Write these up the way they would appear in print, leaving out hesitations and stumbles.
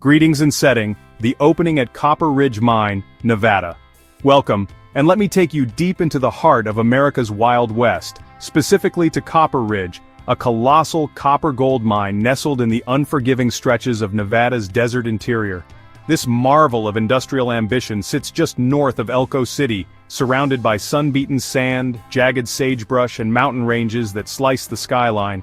Greetings and setting, the opening at Copper Ridge Mine, Nevada. Welcome, and let me take you deep into the heart of America's Wild West, specifically to Copper Ridge, a colossal copper gold mine nestled in the unforgiving stretches of Nevada's desert interior. This marvel of industrial ambition sits just north of Elko City, surrounded by sun-beaten sand, jagged sagebrush, and mountain ranges that slice the skyline.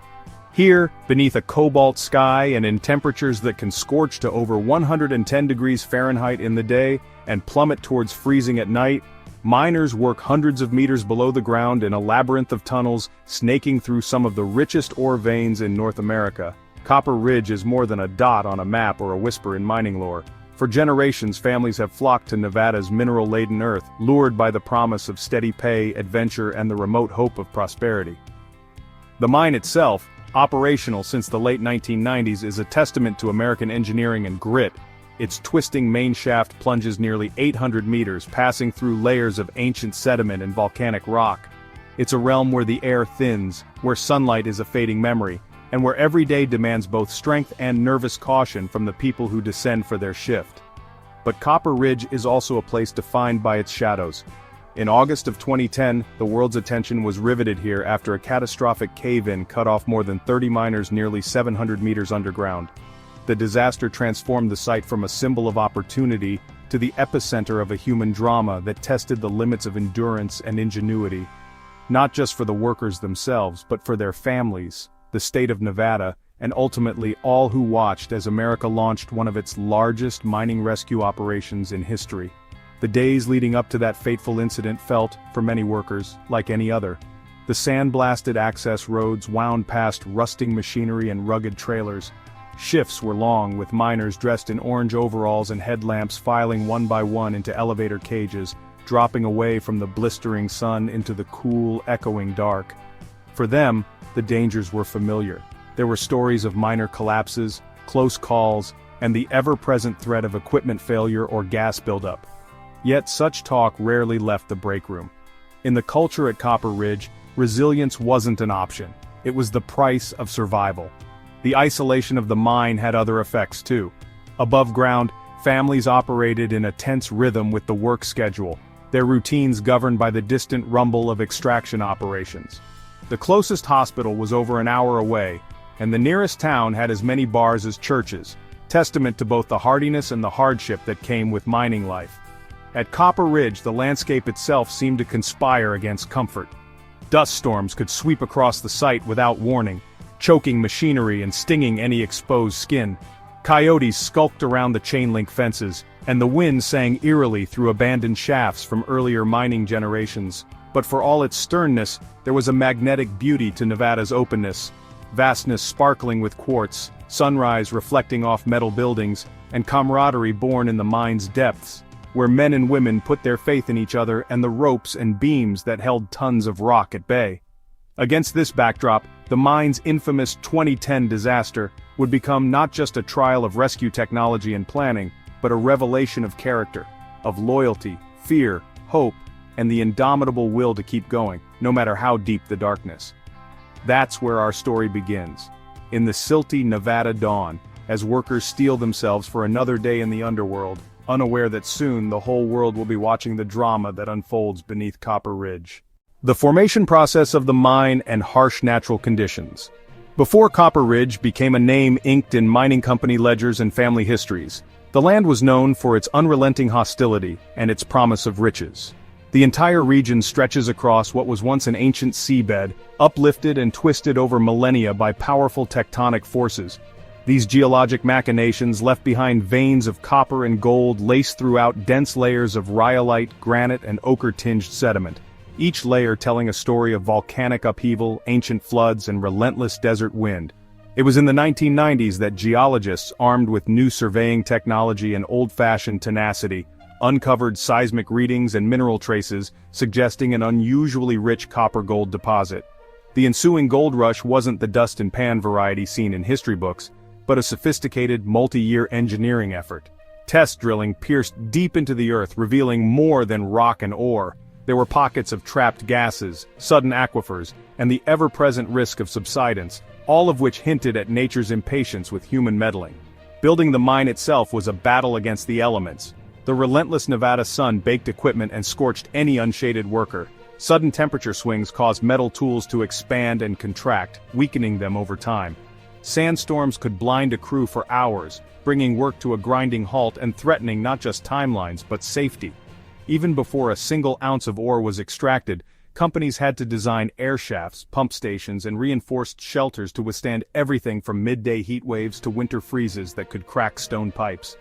Here, beneath a cobalt sky and in temperatures that can scorch to over 110 degrees Fahrenheit in the day and plummet towards freezing at night, miners work hundreds of meters below the ground in a labyrinth of tunnels, snaking through some of the richest ore veins in North America. Copper Ridge is more than a dot on a map or a whisper in mining lore. For generations, families have flocked to Nevada's mineral-laden earth, lured by the promise of steady pay, adventure, and the remote hope of prosperity. The mine itself, operational since the late 1990s, is a testament to American engineering and grit. Its twisting main shaft plunges nearly 800 meters, passing through layers of ancient sediment and volcanic rock. It's a realm where the air thins, where sunlight is a fading memory, and where every day demands both strength and nervous caution from the people who descend for their shift. But Copper Ridge is also a place defined by its shadows. In August of 2010, the world's attention was riveted here after a catastrophic cave-in cut off more than 30 miners nearly 700 meters underground. The disaster transformed the site from a symbol of opportunity to the epicenter of a human drama that tested the limits of endurance and ingenuity. Not just for the workers themselves, but for their families, the state of Nevada, and ultimately all who watched as America launched one of its largest mining rescue operations in history. The days leading up to that fateful incident felt, for many workers, like any other. The sand-blasted access roads wound past rusting machinery and rugged trailers. Shifts were long, with miners dressed in orange overalls and headlamps filing one by one into elevator cages, dropping away from the blistering sun into the cool, echoing dark. For them, the dangers were familiar. There were stories of miner collapses, close calls, and the ever-present threat of equipment failure or gas buildup. Yet such talk rarely left the break room. In the culture at Copper Ridge, resilience wasn't an option. It was the price of survival. The isolation of the mine had other effects too. Above ground, families operated in a tense rhythm with the work schedule, their routines governed by the distant rumble of extraction operations. The closest hospital was over an hour away, and the nearest town had as many bars as churches, testament to both the hardiness and the hardship that came with mining life. At Copper Ridge, the landscape itself seemed to conspire against comfort. Dust storms could sweep across the site without warning, choking machinery and stinging any exposed skin. Coyotes skulked around the chain-link fences, and the wind sang eerily through abandoned shafts from earlier mining generations. But for all its sternness, there was a magnetic beauty to Nevada's openness. Vastness sparkling with quartz, sunrise reflecting off metal buildings, and camaraderie born in the mine's depths, where men and women put their faith in each other and the ropes and beams that held tons of rock at bay. Against this backdrop, the mine's infamous 2010 disaster would become not just a trial of rescue technology and planning, but a revelation of character, of loyalty, fear, hope, and the indomitable will to keep going, no matter how deep the darkness. That's where our story begins, in the silty Nevada dawn, as workers steel themselves for another day in the underworld, unaware that soon the whole world will be watching the drama that unfolds beneath Copper Ridge. The formation process of the mine and harsh natural conditions. Before Copper Ridge became a name inked in mining company ledgers and family histories, the land was known for its unrelenting hostility and its promise of riches. The entire region stretches across what was once an ancient seabed, uplifted and twisted over millennia by powerful tectonic forces. These geologic machinations left behind veins of copper and gold laced throughout dense layers of rhyolite, granite, and ochre-tinged sediment, each layer telling a story of volcanic upheaval, ancient floods, and relentless desert wind. It was in the 1990s that geologists, armed with new surveying technology and old-fashioned tenacity, uncovered seismic readings and mineral traces suggesting an unusually rich copper-gold deposit. The ensuing gold rush wasn't the dust-and-pan variety seen in history books, but a sophisticated, multi-year engineering effort. Test drilling pierced deep into the earth, revealing more than rock and ore. There were pockets of trapped gases, sudden aquifers, and the ever-present risk of subsidence, all of which hinted at nature's impatience with human meddling. Building the mine itself was a battle against the elements. The relentless Nevada sun baked equipment and scorched any unshaded worker. Sudden temperature swings caused metal tools to expand and contract, weakening them over time. Sandstorms could blind a crew for hours, bringing work to a grinding halt and threatening not just timelines but safety. Even before a single ounce of ore was extracted, companies had to design air shafts, pump stations, and reinforced shelters to withstand everything from midday heat waves to winter freezes that could crack stone pipes.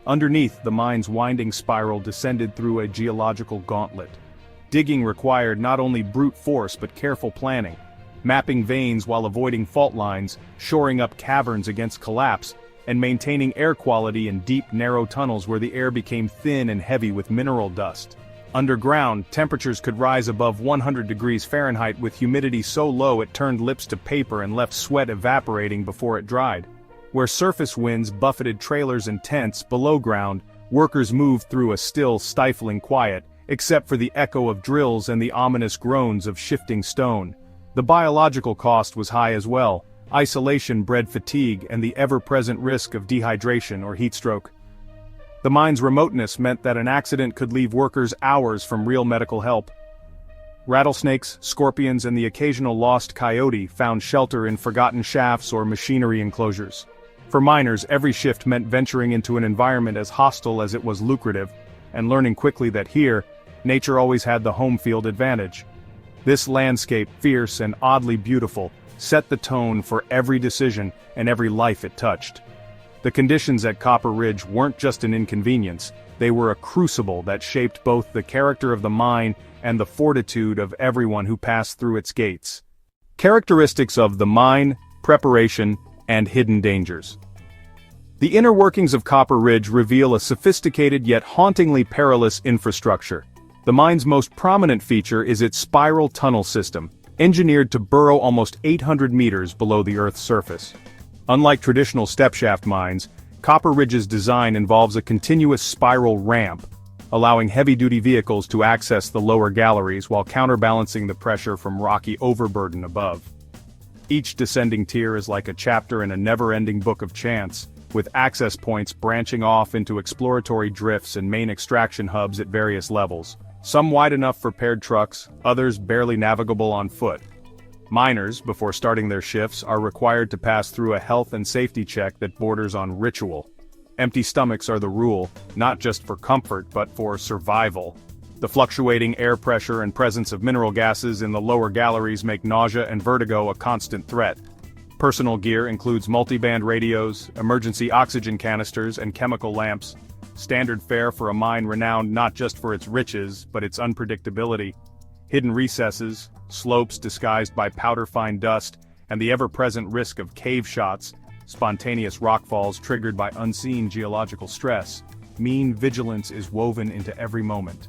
Underneath, the mine's winding spiral descended through a geological gauntlet. Digging required not only brute force but careful planning. Mapping veins while avoiding fault lines, shoring up caverns against collapse, and maintaining air quality in deep, narrow tunnels where the air became thin and heavy with mineral dust. Underground, temperatures could rise above 100 degrees Fahrenheit with humidity so low it turned lips to paper and left sweat evaporating before it dried. Where surface winds buffeted trailers and tents below ground, workers moved through a still, stifling quiet, except for the echo of drills and the ominous groans of shifting stone. The biological cost was high as well. Isolation bred fatigue and the ever-present risk of dehydration or heatstroke. The mine's remoteness meant that an accident could leave workers hours from real medical help. Rattlesnakes, scorpions, and the occasional lost coyote found shelter in forgotten shafts or machinery enclosures. For miners, every shift meant venturing into an environment as hostile as it was lucrative, and learning quickly that here, nature always had the home field advantage. This landscape, fierce and oddly beautiful, set the tone for every decision and every life it touched. The conditions at Copper Ridge weren't just an inconvenience, they were a crucible that shaped both the character of the mine and the fortitude of everyone who passed through its gates. Characteristics of the mine, preparation, and hidden dangers. The inner workings of Copper Ridge reveal a sophisticated yet hauntingly perilous infrastructure. The mine's most prominent feature is its spiral tunnel system, engineered to burrow almost 800 meters below the Earth's surface. Unlike traditional step-shaft mines, Copper Ridge's design involves a continuous spiral ramp, allowing heavy-duty vehicles to access the lower galleries while counterbalancing the pressure from rocky overburden above. Each descending tier is like a chapter in a never-ending book of chance, with access points branching off into exploratory drifts and main extraction hubs at various levels, some wide enough for paired trucks, others barely navigable on foot. Miners, before starting their shifts, are required to pass through a health and safety check that borders on ritual. Empty stomachs are the rule, not just for comfort but for survival. The fluctuating air pressure and presence of mineral gases in the lower galleries make nausea and vertigo a constant threat. Personal gear includes multiband radios, emergency oxygen canisters, and chemical lamps. Standard fare for a mine renowned not just for its riches, but its unpredictability. Hidden recesses, slopes disguised by powder-fine dust, and the ever-present risk of cave shots, spontaneous rockfalls triggered by unseen geological stress, mean vigilance is woven into every moment.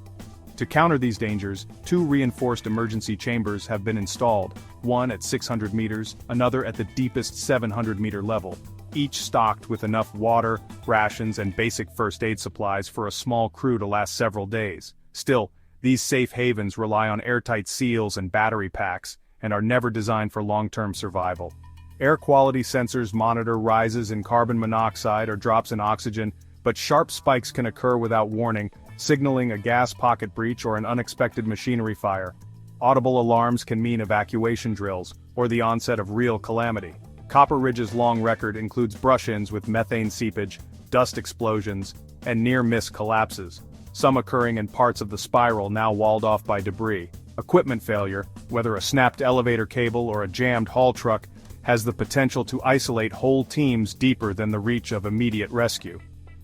To counter these dangers, 2 reinforced emergency chambers have been installed, one at 600 meters, another at the deepest 700-meter level, each stocked with enough water, rations, and basic first aid supplies for a small crew to last several days. Still, these safe havens rely on airtight seals and battery packs, and are never designed for long-term survival. Air quality sensors monitor rises in carbon monoxide or drops in oxygen, but sharp spikes can occur without warning, signaling a gas pocket breach or an unexpected machinery fire. Audible alarms can mean evacuation drills, or the onset of real calamity. Copper Ridge's long record includes brush-ins with methane seepage, dust explosions, and near-miss collapses, some occurring in parts of the spiral now walled off by debris. Equipment failure, whether a snapped elevator cable or a jammed haul truck, has the potential to isolate whole teams deeper than the reach of immediate rescue.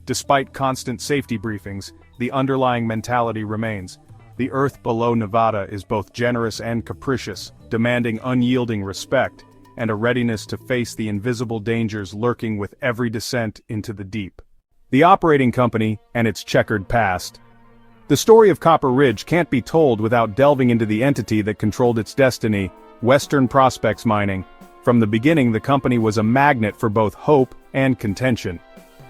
Despite constant safety briefings, the underlying mentality remains. The earth below Nevada is both generous and capricious, demanding unyielding respect, and a readiness to face the invisible dangers lurking with every descent into the deep. The operating company and its checkered past. The story of Copper Ridge can't be told without delving into the entity that controlled its destiny, Western Prospects Mining. From the beginning, the company was a magnet for both hope and contention.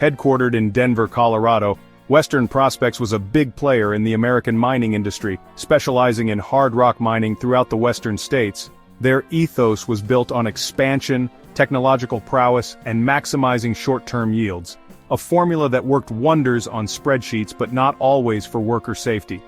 Headquartered in Denver, Colorado, Western Prospects was a big player in the American mining industry, specializing in hard rock mining throughout the western states. Their ethos was built on expansion, technological prowess, and maximizing short-term yields. a formula that worked wonders on spreadsheets but not always for worker safety.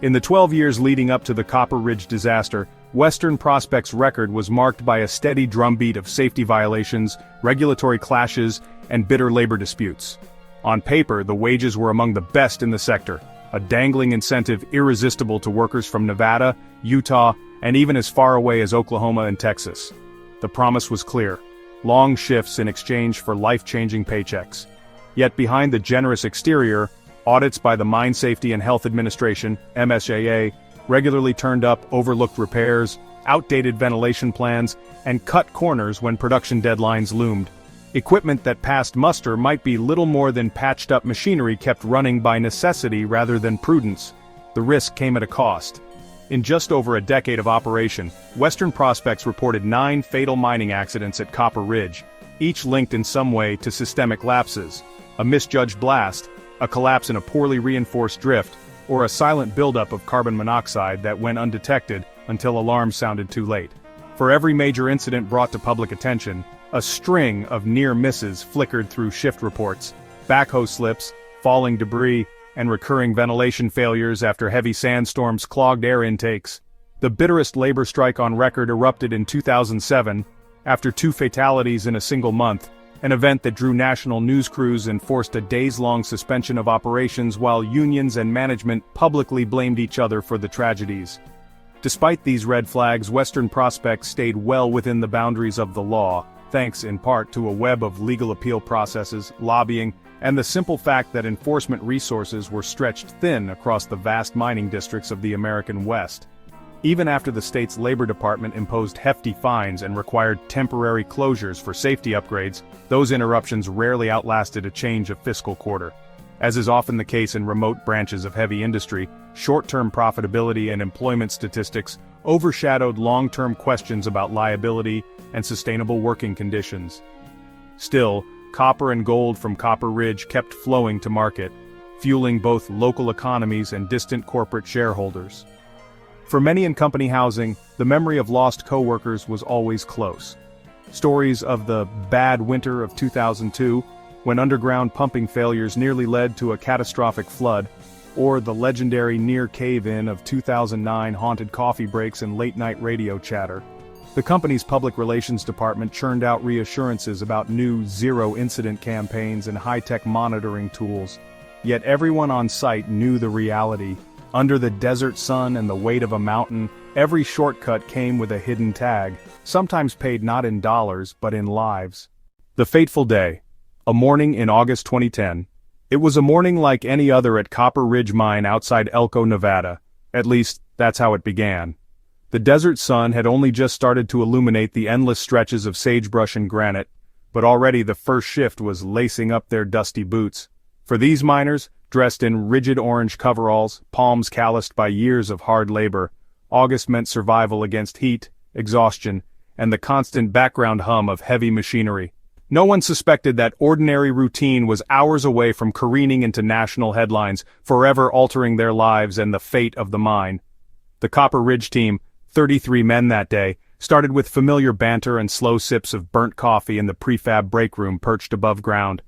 In the 12 years leading up to the Copper Ridge disaster, Western Prospect's record was marked by a steady drumbeat of safety violations, regulatory clashes, and bitter labor disputes. On paper, the wages were among the best in the sector, a dangling incentive irresistible to workers from Nevada, Utah, and even as far away as Oklahoma and Texas. The promise was clear: long shifts in exchange for life-changing paychecks. Yet behind the generous exterior, audits by the Mine Safety and Health Administration, MSHA, regularly turned up overlooked repairs, outdated ventilation plans, and cut corners when production deadlines loomed. Equipment that passed muster might be little more than patched-up machinery kept running by necessity rather than prudence. The risk came at a cost. In just over a decade of operation, Western Prospects reported 9 fatal mining accidents at Copper Ridge, each linked in some way to systemic lapses: a misjudged blast, a collapse in a poorly reinforced drift, or a silent buildup of carbon monoxide that went undetected until alarms sounded too late. For every major incident brought to public attention, a string of near misses flickered through shift reports: backhoe slips, falling debris, and recurring ventilation failures after heavy sandstorms clogged air intakes. The bitterest labor strike on record erupted in 2007, after 2 fatalities in a single month, an event that drew national news crews and forced a days-long suspension of operations while unions and management publicly blamed each other for the tragedies. Despite these red flags, Western Prospects stayed well within the boundaries of the law, thanks in part to a web of legal appeal processes, lobbying, and the simple fact that enforcement resources were stretched thin across the vast mining districts of the American West. Even after the state's labor department imposed hefty fines and required temporary closures for safety upgrades, those interruptions rarely outlasted a change of fiscal quarter. As is often the case in remote branches of heavy industry, short-term profitability and employment statistics overshadowed long-term questions about liability and sustainable working conditions. Still, copper and gold from Copper Ridge kept flowing to market, fueling both local economies and distant corporate shareholders. For many in company housing, the memory of lost co-workers was always close. Stories of the bad winter of 2002, when underground pumping failures nearly led to a catastrophic flood, or the legendary near cave-in of 2009 haunted coffee breaks and late-night radio chatter. The company's public relations department churned out reassurances about new zero-incident campaigns and high-tech monitoring tools. Yet everyone on site knew the reality. Under the desert sun and the weight of a mountain, every shortcut came with a hidden tag, sometimes paid not in dollars but in lives. The fateful day. A morning in August 2010. It was a morning like any other at Copper Ridge Mine outside Elko, Nevada. At least, that's how it began. The desert sun had only just started to illuminate the endless stretches of sagebrush and granite, but already the first shift was lacing up their dusty boots. For these miners, dressed in rigid orange coveralls, palms calloused by years of hard labor, August meant survival against heat, exhaustion, and the constant background hum of heavy machinery. No one suspected that ordinary routine was hours away from careening into national headlines, forever altering their lives and the fate of the mine. The Copper Ridge team, 33 men that day, started with familiar banter and slow sips of burnt coffee in the prefab break room perched above ground.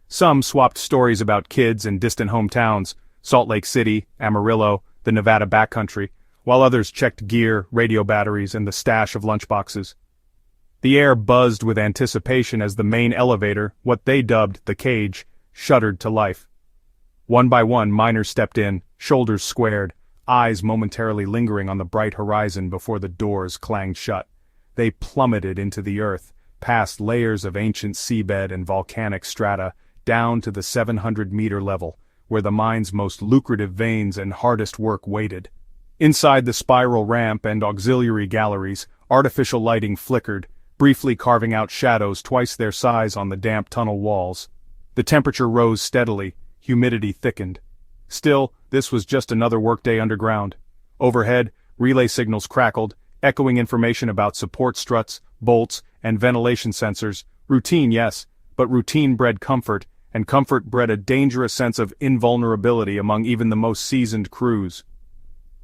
Some swapped stories about kids and distant hometowns, Salt Lake City, Amarillo, the Nevada backcountry, while others checked gear, radio batteries, and the stash of lunchboxes. The air buzzed with anticipation as the main elevator, what they dubbed the cage, shuddered to life. One by one, miners stepped in, shoulders squared, eyes momentarily lingering on the bright horizon before the doors clanged shut. They plummeted into the earth, past layers of ancient seabed and volcanic strata, down to the 700-meter level, where the mine's most lucrative veins and hardest work waited. Inside the spiral ramp and auxiliary galleries, artificial lighting flickered, briefly carving out shadows twice their size on the damp tunnel walls. The temperature rose steadily, humidity thickened. Still, this was just another workday underground. Overhead, relay signals crackled, echoing information about support struts, bolts, and ventilation sensors. Routine, yes, but routine bred comfort, and comfort bred a dangerous sense of invulnerability among even the most seasoned crews.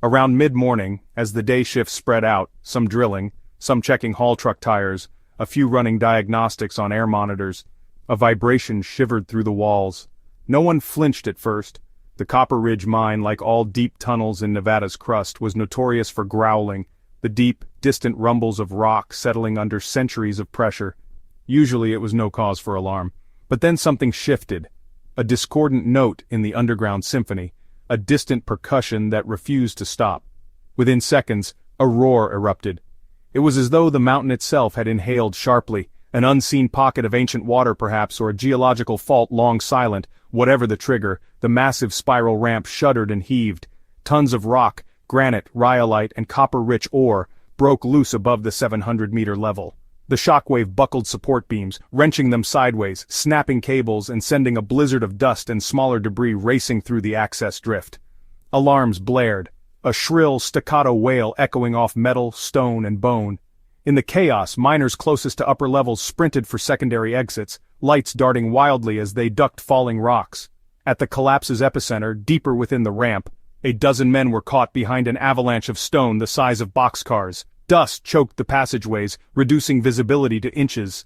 Around mid-morning, as the day shift spread out, some drilling, some checking haul truck tires, a few running diagnostics on air monitors, A vibration shivered through the walls. No one flinched at first. The Copper Ridge Mine, like all deep tunnels in Nevada's crust, was notorious for growling, the deep, distant rumbles of rock settling under centuries of pressure. Usually it was no cause for alarm. But then something shifted. A discordant note in the underground symphony, a distant percussion that refused to stop. Within seconds, a roar erupted. It was as though the mountain itself had inhaled sharply, an unseen pocket of ancient water perhaps, or a geological fault long silent. Whatever the trigger, the massive spiral ramp shuddered and heaved. Tons of rock, granite, rhyolite, and copper-rich ore broke loose above the 700-meter level. The shockwave buckled support beams, wrenching them sideways, snapping cables and sending a blizzard of dust and smaller debris racing through the access drift. Alarms blared, a shrill staccato wail echoing off metal, stone, and bone. In the chaos, miners closest to upper levels sprinted for secondary exits, lights darting wildly as they ducked falling rocks. At the collapse's epicenter, deeper within the ramp, a dozen men were caught behind an avalanche of stone the size of boxcars. Dust choked the passageways, reducing visibility to inches.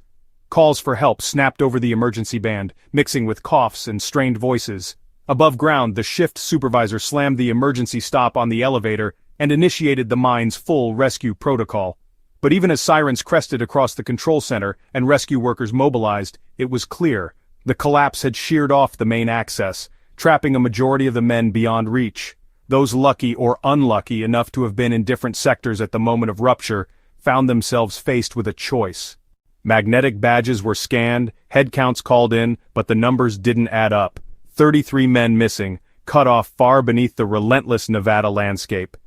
Calls for help snapped over the emergency band, mixing with coughs and strained voices. Above ground, the shift supervisor slammed the emergency stop on the elevator and initiated the mine's full rescue protocol. But even as sirens crested across the control center and rescue workers mobilized, it was clear. The collapse had sheared off the main access, trapping a majority of the men beyond reach. Those lucky or unlucky enough to have been in different sectors at the moment of rupture found themselves faced with a choice. Magnetic badges were scanned, head counts called in, but the numbers didn't add up. 33 men missing, cut off far beneath the relentless Nevada landscape.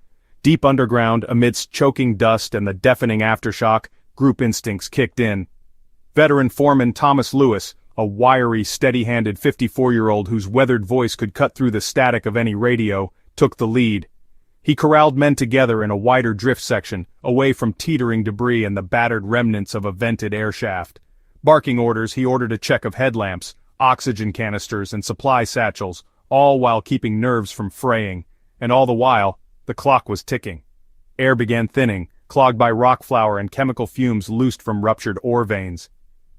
Deep underground, amidst choking dust and the deafening aftershock, group instincts kicked in. Veteran foreman Thomas Lewis, a wiry, steady-handed 54-year-old whose weathered voice could cut through the static of any radio, took the lead. He corralled men together in a wider drift section, away from teetering debris and the battered remnants of a vented air shaft. Barking orders, he ordered a check of headlamps, oxygen canisters, and supply satchels, all while keeping nerves from fraying. And all the while, the clock was ticking. Air began thinning, clogged by rock flour and chemical fumes loosed from ruptured ore veins.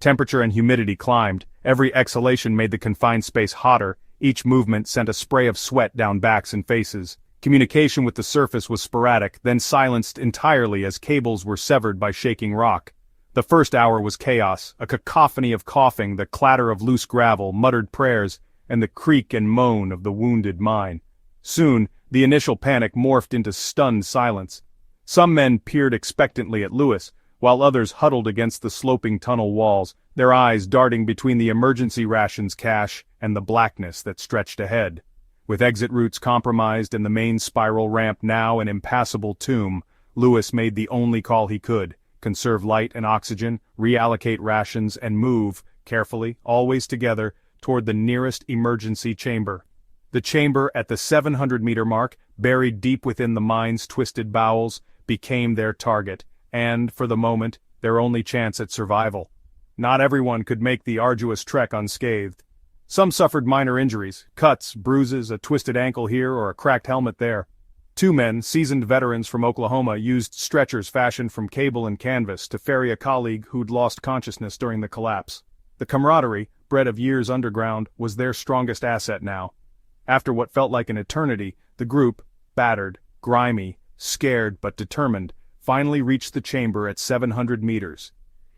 Temperature and humidity climbed. Every exhalation made the confined space hotter. Each movement sent a spray of sweat down backs and faces. Communication with the surface was sporadic, then silenced entirely as cables were severed by shaking rock. The first hour was chaos, a cacophony of coughing, the clatter of loose gravel, muttered prayers, and the creak and moan of the wounded mine. Soon, the initial panic morphed into stunned silence. Some men peered expectantly at Lewis, while others huddled against the sloping tunnel walls, their eyes darting between the emergency rations cache and the blackness that stretched ahead. With exit routes compromised and the main spiral ramp now an impassable tomb, Lewis made the only call he could: conserve light and oxygen, reallocate rations, and move, carefully, always together, toward the nearest emergency chamber. The chamber at the 700-meter mark, buried deep within the mine's twisted bowels, became their target, and, for the moment, their only chance at survival. Not everyone could make the arduous trek unscathed. Some suffered minor injuries, cuts, bruises, a twisted ankle here or a cracked helmet there. 2 men, seasoned veterans from Oklahoma, used stretchers fashioned from cable and canvas to ferry a colleague who'd lost consciousness during the collapse. The camaraderie, bred of years underground, was their strongest asset now. After what felt like an eternity, the group, battered, grimy, scared but determined, finally reached the chamber at 700 meters.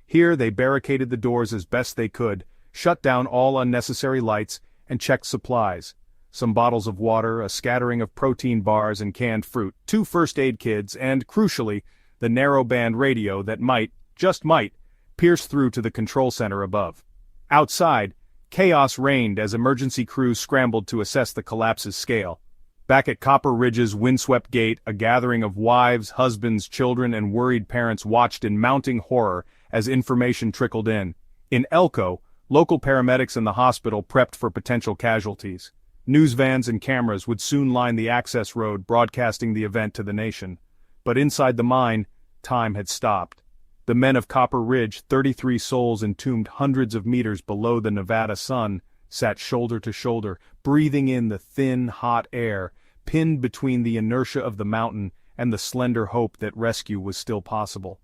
Here they barricaded the doors as best they could, shut down all unnecessary lights, and checked supplies. Some bottles of water, a scattering of protein bars and canned fruit, 2 first aid kits, and, crucially, the narrow-band radio that might, just might, pierce through to the control center above. Outside, chaos reigned as emergency crews scrambled to assess the collapse's scale. Back at Copper Ridge's windswept gate, a gathering of wives, husbands, children, and worried parents watched in mounting horror as information trickled in. In Elko, local paramedics and the hospital prepped for potential casualties. News vans and cameras would soon line the access road, broadcasting the event to the nation. But inside the mine, time had stopped. The men of Copper Ridge, 33 souls entombed hundreds of meters below the Nevada sun, sat shoulder to shoulder, breathing in the thin, hot air, pinned between the inertia of the mountain and the slender hope that rescue was still possible.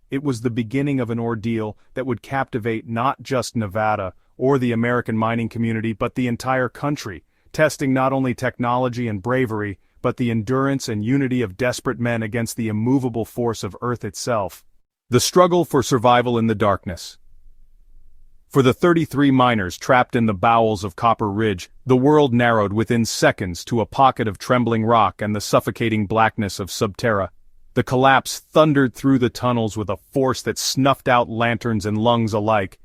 It was the beginning of an ordeal that would captivate not just Nevada or the American mining community but the entire country, testing not only technology and bravery, but the endurance and unity of desperate men against the immovable force of Earth itself. The struggle for survival in the darkness. For the 33 miners trapped in the bowels of Copper Ridge, the world narrowed within seconds to a pocket of trembling rock and the suffocating blackness of Subterra. The collapse thundered through the tunnels with a force that snuffed out lanterns and lungs alike.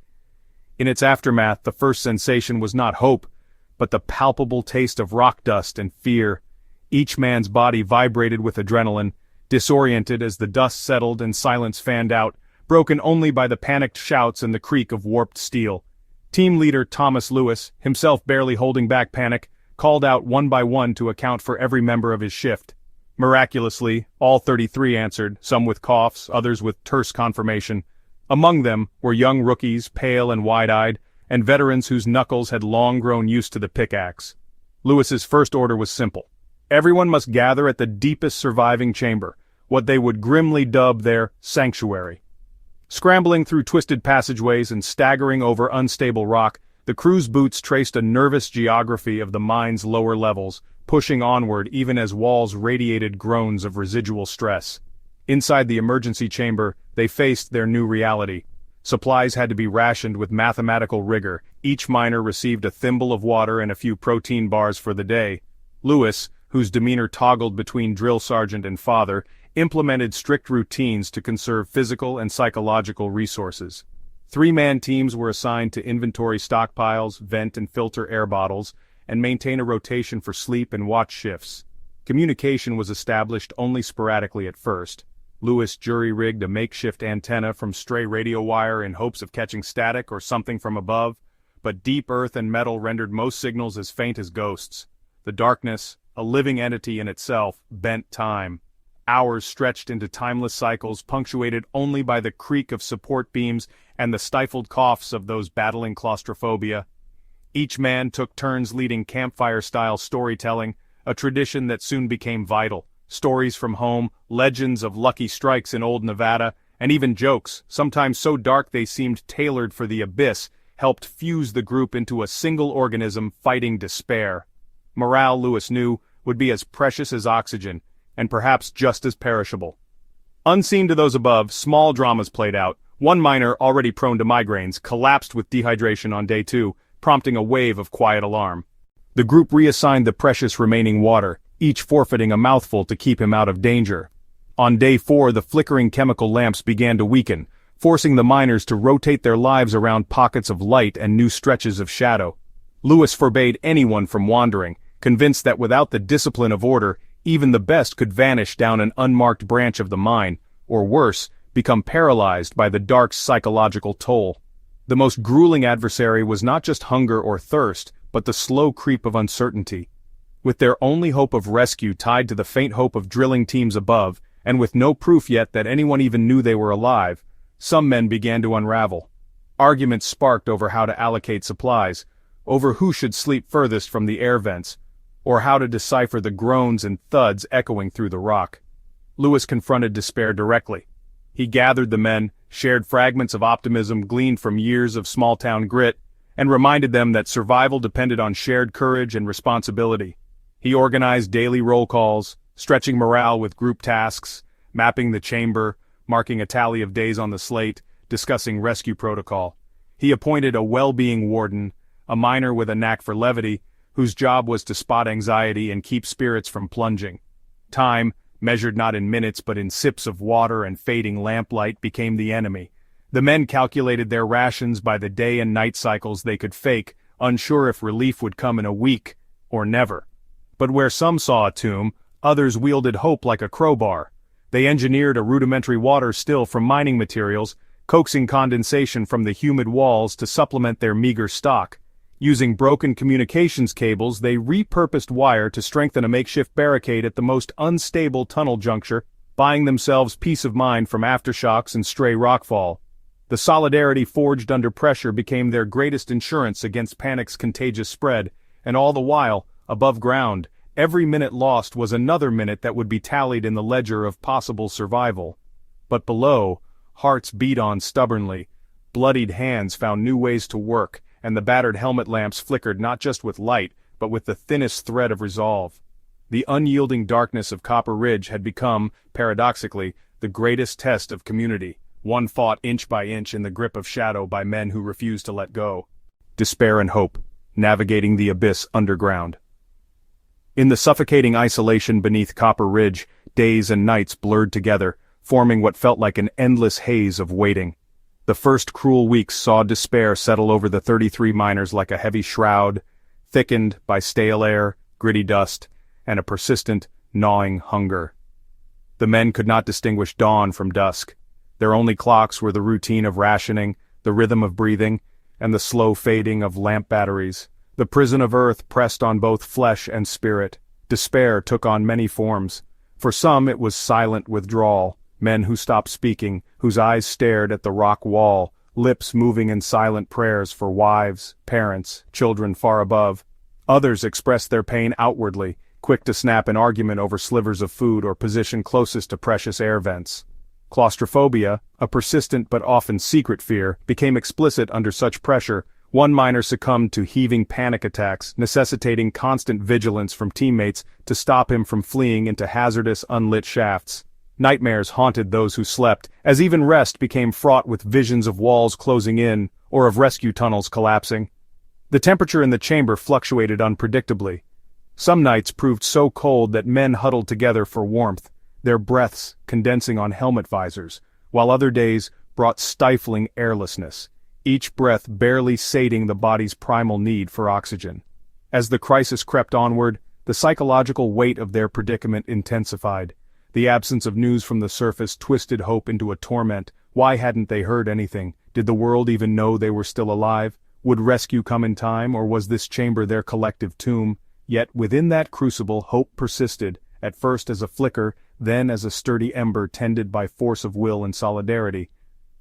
In its aftermath, the first sensation was not hope, but the palpable taste of rock dust and fear. Each man's body vibrated with adrenaline, disoriented as the dust settled and silence fanned out, broken only by the panicked shouts and the creak of warped steel. Team leader Thomas Lewis, himself barely holding back panic, called out one by one to account for every member of his shift. Miraculously, all 33 answered, some with coughs, others with terse confirmation. Among them were young rookies, pale and wide-eyed, and veterans whose knuckles had long grown used to the pickaxe. Lewis's first order was simple. Everyone must gather at the deepest surviving chamber, what they would grimly dub their sanctuary. Scrambling through twisted passageways and staggering over unstable rock, the crew's boots traced a nervous geography of the mine's lower levels, pushing onward even as walls radiated groans of residual stress. Inside the emergency chamber, they faced their new reality. Supplies had to be rationed with mathematical rigor. Each miner received a thimble of water and a few protein bars for the day. Lewis, whose demeanor toggled between drill sergeant and father, implemented strict routines to conserve physical and psychological resources. 3-man teams were assigned to inventory stockpiles, vent and filter air bottles, and maintain a rotation for sleep and watch shifts. Communication was established only sporadically at first. Lewis jury-rigged a makeshift antenna from stray radio wire in hopes of catching static or something from above, but deep earth and metal rendered most signals as faint as ghosts. The darkness, a living entity in itself, bent time. Hours stretched into timeless cycles punctuated only by the creak of support beams and the stifled coughs of those battling claustrophobia. Each man took turns leading campfire-style storytelling, a tradition that soon became vital. Stories from home, legends of lucky strikes in old Nevada, and even jokes, sometimes so dark they seemed tailored for the abyss, helped fuse the group into a single organism fighting despair. Morale, Lewis knew, would be as precious as oxygen, and perhaps just as perishable. Unseen to those above, small dramas played out. One miner, already prone to migraines, collapsed with dehydration on day 2, prompting a wave of quiet alarm. The group reassigned the precious remaining water, each forfeiting a mouthful to keep him out of danger. On day 4, the flickering chemical lamps began to weaken, forcing the miners to rotate their lives around pockets of light and new stretches of shadow. Lewis forbade anyone from wandering, convinced that without the discipline of order, even the best could vanish down an unmarked branch of the mine, or worse, become paralyzed by the dark psychological toll. The most grueling adversary was not just hunger or thirst, but the slow creep of uncertainty. With their only hope of rescue tied to the faint hope of drilling teams above, and with no proof yet that anyone even knew they were alive, some men began to unravel. Arguments sparked over how to allocate supplies, over who should sleep furthest from the air vents, or how to decipher the groans and thuds echoing through the rock. Lewis confronted despair directly. He gathered the men, shared fragments of optimism gleaned from years of small-town grit, and reminded them that survival depended on shared courage and responsibility. He organized daily roll calls, stretching morale with group tasks, mapping the chamber, marking a tally of days on the slate, discussing rescue protocol. He appointed a well-being warden, a miner with a knack for levity, whose job was to spot anxiety and keep spirits from plunging. Time, measured not in minutes but in sips of water and fading lamplight, became the enemy. The men calculated their rations by the day and night cycles they could fake, unsure if relief would come in a week or never. But where some saw a tomb, others wielded hope like a crowbar. They engineered a rudimentary water still from mining materials, coaxing condensation from the humid walls to supplement their meager stock. Using broken communications cables, they repurposed wire to strengthen a makeshift barricade at the most unstable tunnel juncture, buying themselves peace of mind from aftershocks and stray rockfall. The solidarity forged under pressure became their greatest insurance against panic's contagious spread, and all the while, above ground, every minute lost was another minute that would be tallied in the ledger of possible survival. But below, hearts beat on stubbornly, bloodied hands found new ways to work, and the battered helmet lamps flickered not just with light, but with the thinnest thread of resolve. The unyielding darkness of Copper Ridge had become, paradoxically, the greatest test of community, one fought inch by inch in the grip of shadow by men who refused to let go. Despair and hope, navigating the abyss underground. In the suffocating isolation beneath Copper Ridge, days and nights blurred together, forming what felt like an endless haze of waiting. The first cruel weeks saw despair settle over the 33 miners like a heavy shroud, thickened by stale air, gritty dust, and a persistent, gnawing hunger. The men could not distinguish dawn from dusk. Their only clocks were the routine of rationing, the rhythm of breathing, and the slow fading of lamp batteries. The prison of earth pressed on both flesh and spirit. Despair took on many forms. For some it was silent withdrawal, men who stopped speaking, whose eyes stared at the rock wall, lips moving in silent prayers for wives, parents, children far above. Others expressed their pain outwardly, quick to snap an argument over slivers of food or position closest to precious air vents. Claustrophobia, a persistent but often secret fear, became explicit under such pressure. One miner succumbed to heaving panic attacks, necessitating constant vigilance from teammates to stop him from fleeing into hazardous unlit shafts. Nightmares haunted those who slept, as even rest became fraught with visions of walls closing in, or of rescue tunnels collapsing. The temperature in the chamber fluctuated unpredictably. Some nights proved so cold that men huddled together for warmth, their breaths condensing on helmet visors, while other days brought stifling airlessness, each breath barely sating the body's primal need for oxygen. As the crisis crept onward, the psychological weight of their predicament intensified. The absence of news from the surface twisted hope into a torment. Why hadn't they heard anything? Did the world even know they were still alive? Would rescue come in time, or was this chamber their collective tomb? Yet within that crucible hope persisted, at first as a flicker, then as a sturdy ember tended by force of will and solidarity.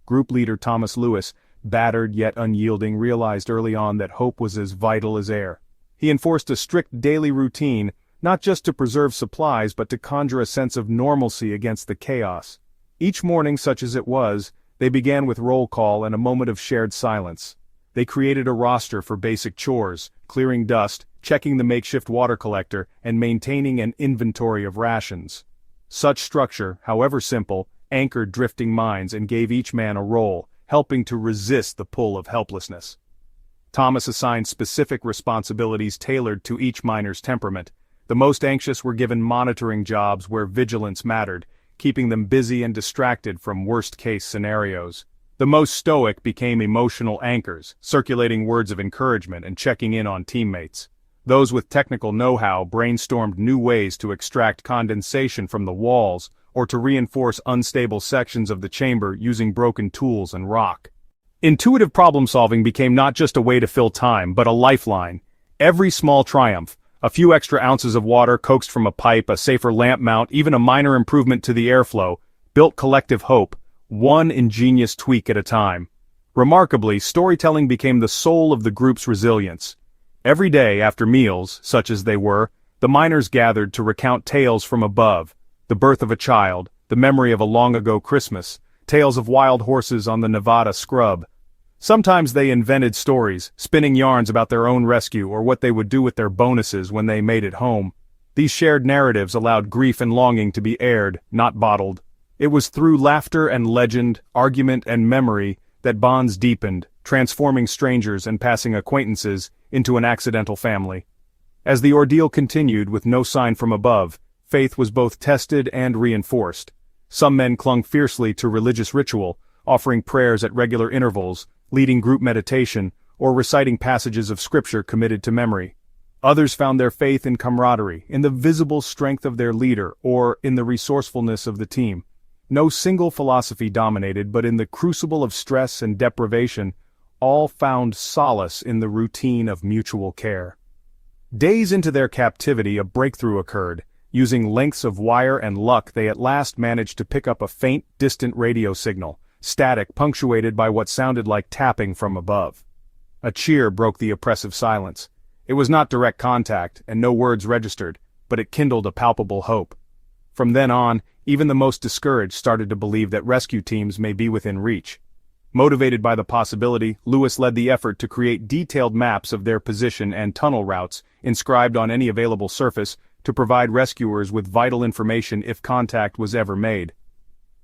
Group leader Thomas Lewis, battered yet unyielding, realized early on that hope was as vital as air. He enforced a strict daily routine, not just to preserve supplies but to conjure a sense of normalcy against the chaos. Each morning, such as it was, they began with roll call and a moment of shared silence. They created a roster for basic chores, clearing dust, checking the makeshift water collector, and maintaining an inventory of rations. Such structure, however simple, anchored drifting minds and gave each man a role, helping to resist the pull of helplessness. Thomas assigned specific responsibilities tailored to each miner's temperament. The most anxious were given monitoring jobs where vigilance mattered, keeping them busy and distracted from worst-case scenarios. The most stoic became emotional anchors, circulating words of encouragement and checking in on teammates. Those with technical know-how brainstormed new ways to extract condensation from the walls, or to reinforce unstable sections of the chamber using broken tools and rock. Intuitive problem-solving became not just a way to fill time, but a lifeline. Every small triumph, a few extra ounces of water coaxed from a pipe, a safer lamp mount, even a minor improvement to the airflow, built collective hope, one ingenious tweak at a time. Remarkably, storytelling became the soul of the group's resilience. Every day after meals, such as they were, the miners gathered to recount tales from above, the birth of a child, the memory of a long-ago Christmas, tales of wild horses on the Nevada scrub. Sometimes they invented stories, spinning yarns about their own rescue or what they would do with their bonuses when they made it home. These shared narratives allowed grief and longing to be aired, not bottled. It was through laughter and legend, argument and memory, that bonds deepened, transforming strangers and passing acquaintances into an accidental family. As the ordeal continued with no sign from above, faith was both tested and reinforced. Some men clung fiercely to religious ritual, offering prayers at regular intervals, leading group meditation, or reciting passages of scripture committed to memory. Others found their faith in camaraderie, in the visible strength of their leader, or in the resourcefulness of the team. No single philosophy dominated, but in the crucible of stress and deprivation, all found solace in the routine of mutual care. Days into their captivity, a breakthrough occurred. Using lengths of wire and luck, they at last managed to pick up a faint, distant radio signal, static punctuated by what sounded like tapping from above. A cheer broke the oppressive silence. It was not direct contact, and no words registered, but it kindled a palpable hope. From then on, even the most discouraged started to believe that rescue teams may be within reach. Motivated by the possibility, Lewis led the effort to create detailed maps of their position and tunnel routes, inscribed on any available surface, to provide rescuers with vital information if contact was ever made.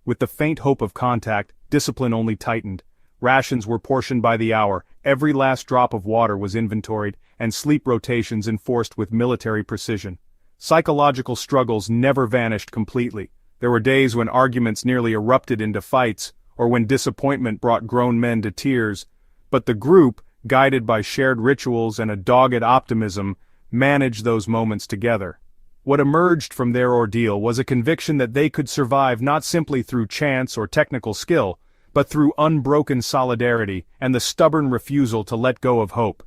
With the faint hope of contact, discipline only tightened. Rations were portioned by the hour, every last drop of water was inventoried, and sleep rotations enforced with military precision. Psychological struggles never vanished completely. There were days when arguments nearly erupted into fights, or when disappointment brought grown men to tears, but the group, guided by shared rituals and a dogged optimism, managed those moments together. What emerged from their ordeal was a conviction that they could survive not simply through chance or technical skill, but through unbroken solidarity and the stubborn refusal to let go of hope.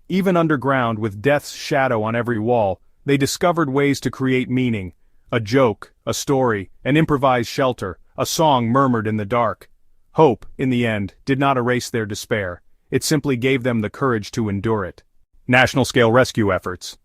Even underground, with death's shadow on every wall, they discovered ways to create meaning. A joke, a story, an improvised shelter, a song murmured in the dark. Hope, in the end, did not erase their despair. It simply gave them the courage to endure it. National-scale rescue efforts.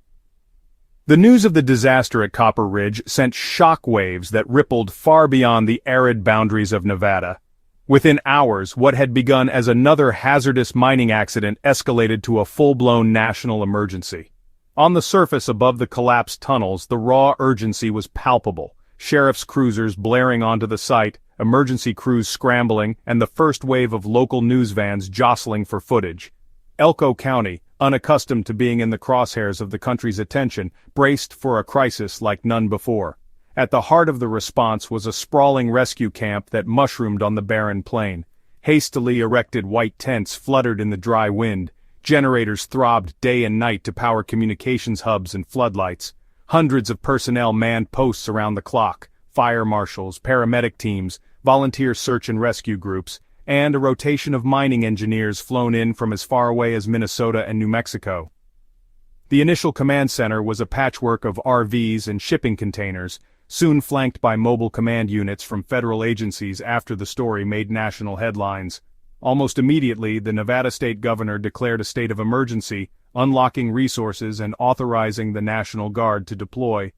The news of the disaster at Copper Ridge sent shock waves that rippled far beyond the arid boundaries of Nevada. Within hours, what had begun as another hazardous mining accident escalated to a full-blown national emergency. On the surface above the collapsed tunnels, the raw urgency was palpable. Sheriff's cruisers blaring onto the site, emergency crews scrambling, and the first wave of local news vans jostling for footage. Elko County, unaccustomed to being in the crosshairs of the country's attention, braced for a crisis like none before. At the heart of the response was a sprawling rescue camp that mushroomed on the barren plain. Hastily erected white tents fluttered in the dry wind. Generators throbbed day and night to power communications hubs and floodlights. Hundreds of personnel manned posts around the clock: fire marshals, paramedic teams, volunteer search and rescue groups, and a rotation of mining engineers flown in from as far away as Minnesota and New Mexico. The initial command center was a patchwork of RVs and shipping containers, soon flanked by mobile command units from federal agencies after the story made national headlines. Almost immediately, the Nevada state governor declared a state of emergency, unlocking resources and authorizing the National Guard to deploy.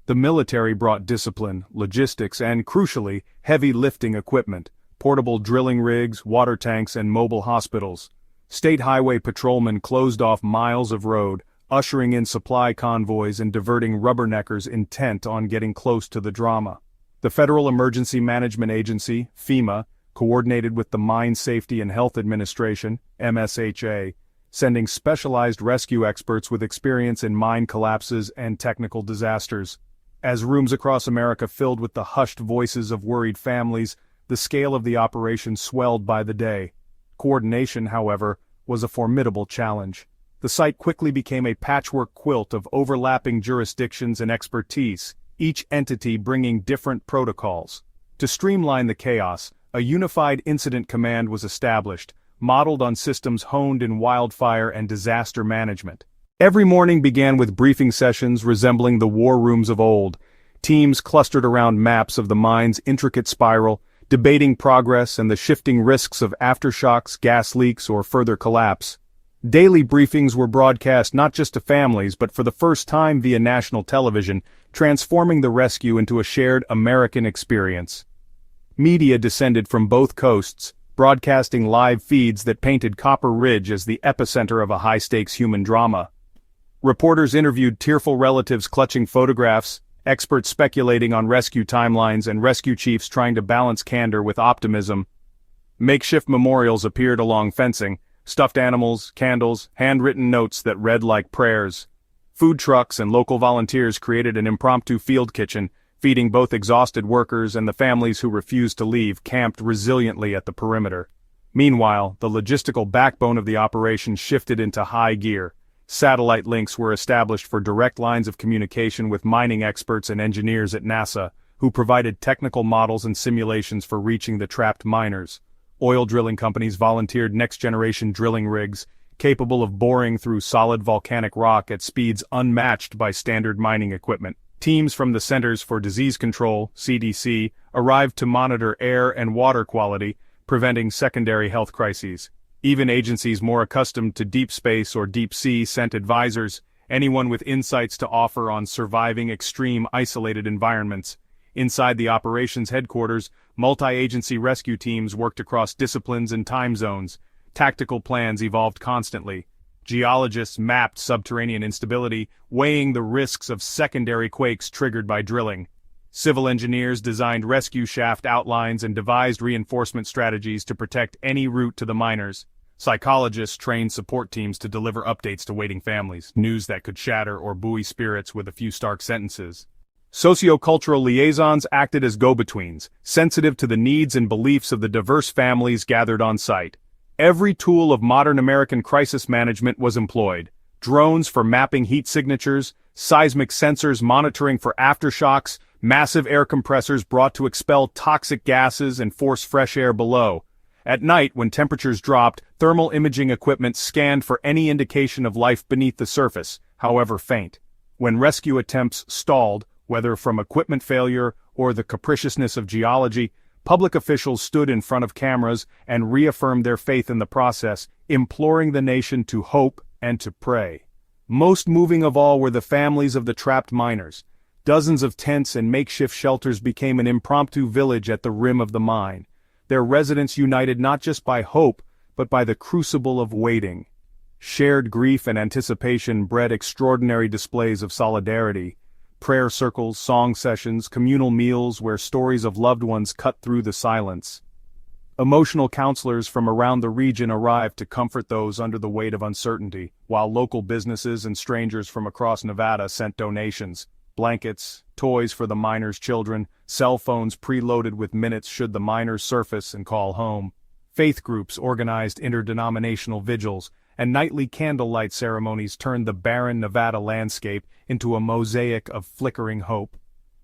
The military brought discipline, logistics, and, crucially, heavy lifting equipment: portable drilling rigs, water tanks, and mobile hospitals. State highway patrolmen closed off miles of road, ushering in supply convoys and diverting rubberneckers intent on getting close to the drama. The Federal Emergency Management Agency, FEMA, coordinated with the Mine Safety and Health Administration, MSHA, sending specialized rescue experts with experience in mine collapses and technical disasters. As rooms across America filled with the hushed voices of worried families, the scale of the operation swelled by the day. Coordination, however, was a formidable challenge. The site quickly became a patchwork quilt of overlapping jurisdictions and expertise, each entity bringing different protocols. To streamline the chaos, a unified incident command was established, modeled on systems honed in wildfire and disaster management. Every morning began with briefing sessions resembling the war rooms of old. Teams clustered around maps of the mine's intricate spiral, debating progress and the shifting risks of aftershocks, gas leaks, or further collapse. Daily briefings were broadcast not just to families but for the first time via national television, transforming the rescue into a shared American experience. Media descended from both coasts, broadcasting live feeds that painted Copper Ridge as the epicenter of a high-stakes human drama. Reporters interviewed tearful relatives clutching photographs, experts speculating on rescue timelines, and rescue chiefs trying to balance candor with optimism. Makeshift memorials appeared along fencing: stuffed animals, candles, handwritten notes that read like prayers. Food trucks and local volunteers created an impromptu field kitchen, feeding both exhausted workers and the families who refused to leave, camped resiliently at the perimeter. Meanwhile, the logistical backbone of the operation shifted into high gear. Satellite links were established for direct lines of communication with mining experts and engineers at NASA, who provided technical models and simulations for reaching the trapped miners. Oil drilling companies volunteered next-generation drilling rigs, capable of boring through solid volcanic rock at speeds unmatched by standard mining equipment. Teams from the Centers for Disease Control, CDC, arrived to monitor air and water quality, preventing secondary health crises. Even agencies more accustomed to deep space or deep sea sent advisors, anyone with insights to offer on surviving extreme isolated environments. Inside the operations headquarters, multi-agency rescue teams worked across disciplines and time zones. Tactical plans evolved constantly. Geologists mapped subterranean instability, weighing the risks of secondary quakes triggered by drilling. Civil engineers designed rescue shaft outlines and devised reinforcement strategies to protect any route to the miners. Psychologists trained support teams to deliver updates to waiting families, news that could shatter or buoy spirits with a few stark sentences. Sociocultural liaisons acted as go-betweens, sensitive to the needs and beliefs of the diverse families gathered on site. Every tool of modern American crisis management was employed: drones for mapping heat signatures, seismic sensors monitoring for aftershocks, massive air compressors brought to expel toxic gases and force fresh air below. At night, when temperatures dropped, thermal imaging equipment scanned for any indication of life beneath the surface, however faint. When rescue attempts stalled, whether from equipment failure or the capriciousness of geology, public officials stood in front of cameras and reaffirmed their faith in the process, imploring the nation to hope and to pray. Most moving of all were the families of the trapped miners. Dozens of tents and makeshift shelters became an impromptu village at the rim of the mine. Their residents united not just by hope, but by the crucible of waiting. Shared grief and anticipation bred extraordinary displays of solidarity. Prayer circles, song sessions, communal meals where stories of loved ones cut through the silence. Emotional counselors from around the region arrived to comfort those under the weight of uncertainty, while local businesses and strangers from across Nevada sent donations: blankets, toys for the miners' children, cell phones preloaded with minutes should the miners surface and call home. Faith groups organized interdenominational vigils, and nightly candlelight ceremonies turned the barren Nevada landscape into a mosaic of flickering hope.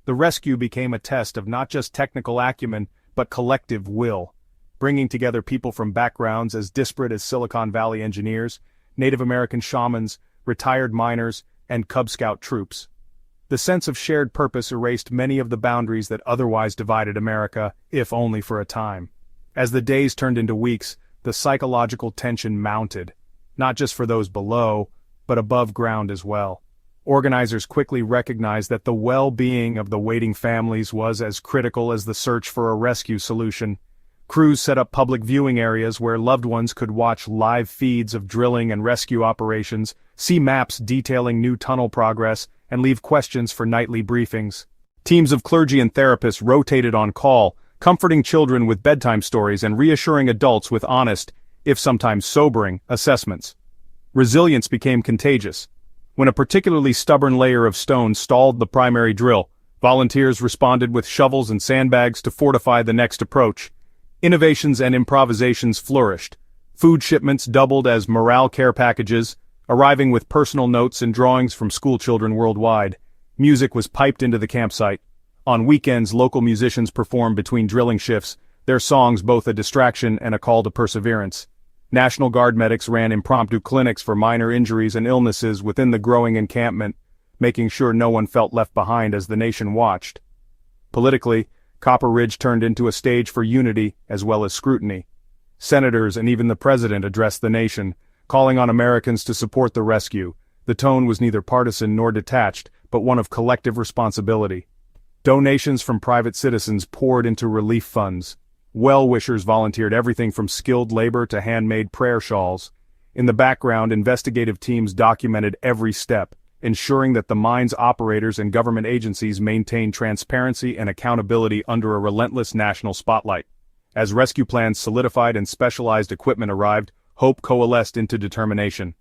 The rescue became a test of not just technical acumen, but collective will, bringing together people from backgrounds as disparate as Silicon Valley engineers, Native American shamans, retired miners, and Cub Scout troops. The sense of shared purpose erased many of the boundaries that otherwise divided America, if only for a time. As the days turned into weeks, the psychological tension mounted, not just for those below, but above ground as well. Organizers quickly recognized that the well-being of the waiting families was as critical as the search for a rescue solution. Crews set up public viewing areas where loved ones could watch live feeds of drilling and rescue operations, see maps detailing new tunnel progress, and leave questions for nightly briefings. Teams of clergy and therapists rotated on call, comforting children with bedtime stories and reassuring adults with honest, if sometimes sobering, assessments. Resilience became contagious. When a particularly stubborn layer of stone stalled the primary drill, volunteers responded with shovels and sandbags to fortify the next approach. Innovations and improvisations flourished. Food shipments doubled as morale care packages, arriving with personal notes and drawings from schoolchildren worldwide. Music was piped into the campsite. On weekends, local musicians performed between drilling shifts, their songs both a distraction and a call to perseverance. National Guard medics ran impromptu clinics for minor injuries and illnesses within the growing encampment, making sure no one felt left behind as the nation watched. Politically, Copper Ridge turned into a stage for unity as well as scrutiny. Senators and even the president addressed the nation, calling on Americans to support the rescue. The tone was neither partisan nor detached, but one of collective responsibility. Donations from private citizens poured into relief funds. Well-wishers volunteered everything from skilled labor to handmade prayer shawls. In the background, investigative teams documented every step, ensuring that the mine's operators and government agencies maintained transparency and accountability under a relentless national spotlight. As rescue plans solidified and specialized equipment arrived, hope coalesced into determination.